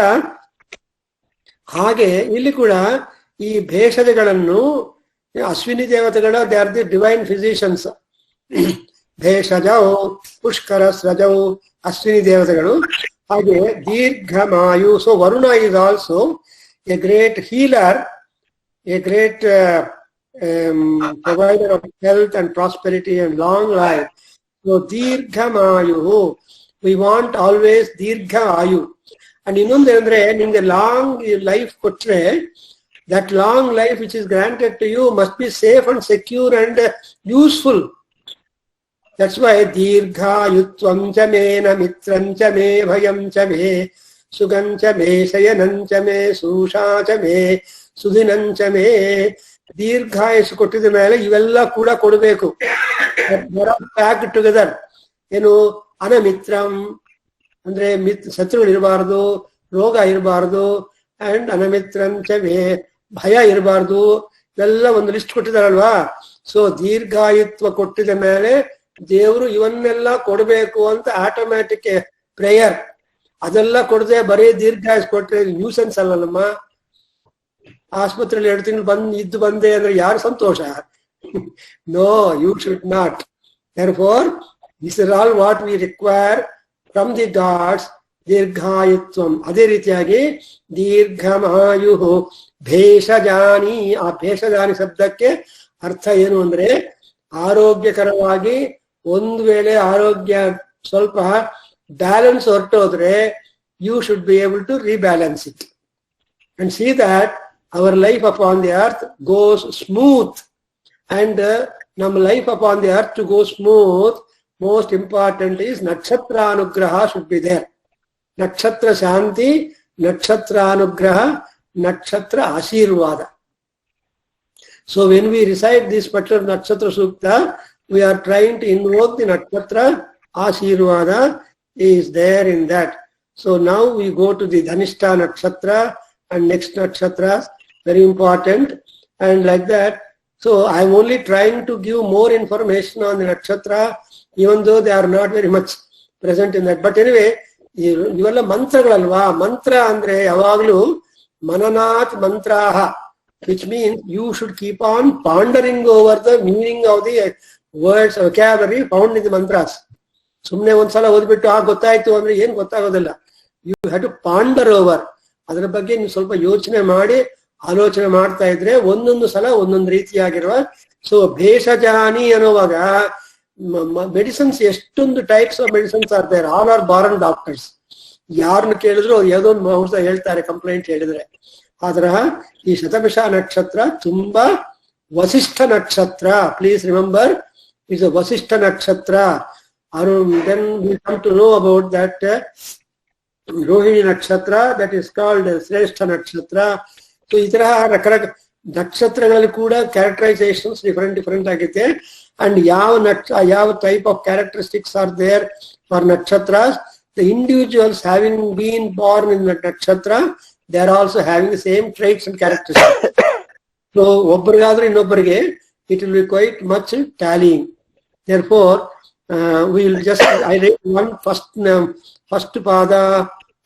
ಹಾಗೆ ಇಲ್ಲಿ ಕೂಡ ಈ ಭೇಷಜಗಳನ್ನು ಅಶ್ವಿನಿ ದೇವತೆಗಳ they are the divine physicians. ಭೇಷಜೌ ಪುಷ್ಕರ ಸ್ರಜೌ ಅಶ್ವಿನಿ ದೇವತೆಗಳು. ಹಾಗೆ ದೀರ್ಘಮಾಯು. So Varuna is also a great healer, a great provider of health and prosperity and long life. So Dirghamayu, we want always Dirgha Ayu. And ಇನ್ನೊಂದು ಏನಂದ್ರೆ ನಿಮ್ಗೆ ಲಾಂಗ್ ಲೈಫ್ ಕೊಟ್ರೆ that long life which is granted to you must be safe and secure and useful. That's why Dirghayutvam cha me na mitram cha me bhayam cha me sugam cha me shayanam cha me susha cha me sudhinam cha me. ದೀರ್ಘಾಯಸ್ಸು ಕೊಟ್ಟಿದ ಮೇಲೆ ಇವೆಲ್ಲ ಕೂಡ ಕೊಡಬೇಕು. Pack together. ಏನು ಅನಮಿತ್ರಂ ಅಂದ್ರೆ ಶತ್ರುಗಳು ಇರಬಾರ್ದು, ರೋಗ ಇರಬಾರ್ದು, ಅಂಡ್ ಅನಮಿತ್ರಂ ಚ ಭಯ ಇರಬಾರ್ದು. ಇವೆಲ್ಲ ಒಂದು ಲಿಸ್ಟ್ ಕೊಟ್ಟಿದಾರಲ್ವಾ. ಸೊ ದೀರ್ಘಾಯುತ್ವ ಕೊಟ್ಟಿದ ಮೇಲೆ ದೇವರು ಇವನ್ನೆಲ್ಲ ಕೊಡಬೇಕು ಅಂತ ಆಟೋಮ್ಯಾಟಿಕ್ ಪ್ರೇಯರ್. ಅದೆಲ್ಲ ಕೊಡದೆ ಬರೀ ದೀರ್ಘಾಯಸ್ ಕೊಟ್ರೆ ನ್ಯೂಸೆನ್ಸ್ ಅಲ್ಲಮ್ಮ. ಆಸ್ಪತ್ರೆಯಲ್ಲಿ 2 ತಿಂಗಳು ಇದ್ದು ಬಂದೆ ಅಂದ್ರೆ ಯಾರು ಸಂತೋಷ? No, you should not. Therefore, this is all what we require from the gods. ದೀರ್ಘಾಯುತ್ವಂ. ಅದೇ ರೀತಿಯಾಗಿ ದೀರ್ಘಮಾಯು ಭೇಷಜಾನಿ. ಆ ಭೇಷಜಾನಿ ಶಬ್ದಕ್ಕೆ ಅರ್ಥ ಏನು ಅಂದ್ರೆ ಆರೋಗ್ಯಕರವಾಗಿ. ಒಂದು ವೇಳೆ ಆರೋಗ್ಯ ಸ್ವಲ್ಪ ಬ್ಯಾಲೆನ್ಸ್ ಹೊರಟೋದ್ರೆ you should be able to rebalance it and see that our life upon the earth goes smooth. And nam life upon the earth to go smooth, most important is nakshatra anugraha should be there. Nakshatra shanti, nakshatra anugraha, nakshatra ashirvada. So when we recite this particular nakshatra sukta, we are trying to invoke the nakshatra ashirvada is there in that. So now we go to the Dhanishta nakshatra and next nakshatras. Very important, and like that. So I am only trying to give more information on the nakshatra, even though they are not very much present in that. But anyway, ಇವೆಲ್ಲ ಮಂತ್ರಗಳಲ್ವಾ. ಮಂತ್ರ ಅಂದ್ರೆ ಯಾವಾಗಲೂ ಮನನಾತ್ ಮಂತ್ರಾಹ, which means you should keep on pondering over the meaning of the words, vocabulary found in the mantras. ಸುಮ್ನೆ ಒಂದ್ಸಲ ಓದ್ಬಿಟ್ಟು ಗೊತ್ತಾಯ್ತು ಅಂದ್ರೆ ಏನ್ ಗೊತ್ತಾಗೋದಿಲ್ಲ. You have to ponder over. ಅದರ ಬಗ್ಗೆ ನೀವು ಸ್ವಲ್ಪ ಯೋಚನೆ ಮಾಡಿ ಆಲೋಚನೆ ಮಾಡ್ತಾ ಇದ್ರೆ ಒಂದೊಂದು ಸಲ ಒಂದೊಂದು ರೀತಿಯಾಗಿರುವ. ಸೊ ಭೇಷಜಾನಿ ಅನ್ನುವಾಗ ಮೆಡಿಸಿನ್ಸ್ ಎಷ್ಟೊಂದು types of medicines are there. All are born doctors. ಯಾರನ್ನು ಕೇಳಿದ್ರು ಯಾವುದೋ ಒಂದು ಔಷಧ ಹೇಳ್ತಾರೆ ಕಂಪ್ಲೇಂಟ್ ಹೇಳಿದ್ರೆ. ಆದ್ರ ಈ ಶತಭಿಷ ನಕ್ಷತ್ರ ತುಂಬಾ ವಸಿಷ್ಠ ನಕ್ಷತ್ರ. ಪ್ಲೀಸ್ ರಿಮೆಂಬರ್, ಇಟ್ಸ್ ಅ ವಸಿಷ್ಠ ನಕ್ಷತ್ರ. Then we come to know about that Rohini ನಕ್ಷತ್ರ, ದಟ್ ಇಸ್ ಕಾಲ್ಡ್ ಶ್ರೇಷ್ಠ ನಕ್ಷತ್ರ. ಸೊ ಈ ತರಹ ರಕರಕ ನಕ್ಷತ್ರಗಳಲ್ಲಿ ಕೂಡ ಕ್ಯಾರೆಕ್ಟರೈಸೇಷನ್ಸ್ ಡಿಫರೆಂಟ್ ಆಗಿದೆ. ಅಂಡ್ ಯಾವ type of characteristics are there for ನಕ್ಷತ್ರಾಸ್. The individuals having been born in ನಕ್ಷತ್ರ, they are also having the same traits and characteristics. So ಒಬ್ಬರಿಗಾದ್ರೂ ಇನ್ನೊಬ್ಬರಿಗೆ it will be quite much tallying. Therefore, we will just I read one first pada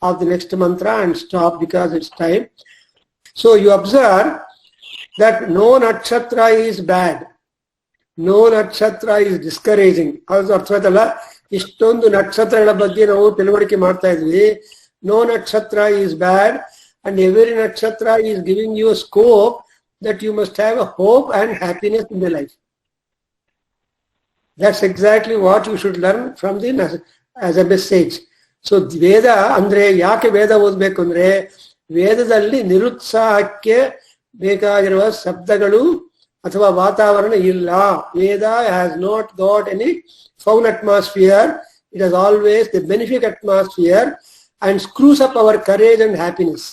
of the next mantra and stop because it's time. So you observe that no nakshatra is bad, no nakshatra is discouraging. ಅದು ಅರ್ಥವಾಯ್ತಲ್ಲ. ಇಷ್ಟೊಂದು ನಕ್ಷತ್ರಗಳ ಬಗ್ಗೆ ನಾವು ತಿಳುವಳಿಕೆ ಮಾಡ್ತಾ ಇದ್ವಿ. No nakshatra is bad and every nakshatra is giving you a scope that you must have a hope and happiness in the life. That's exactly what you should learn from the as a message. So ವೇದ ಅಂದ್ರೆ ಯಾಕೆ ವೇದ ಓದ್ಬೇಕು ಅಂದ್ರೆ ವೇದದಲ್ಲಿ ನಿರುತ್ಸಾಹಕ್ಕೆ ಬೇಕಾಗಿರುವ ಶಬ್ದಗಳು ಅಥವಾ ವಾತಾವರಣ ಇಲ್ಲ. Veda has not got any foul atmosphere. It has always the benefic atmosphere and screws up our courage and happiness.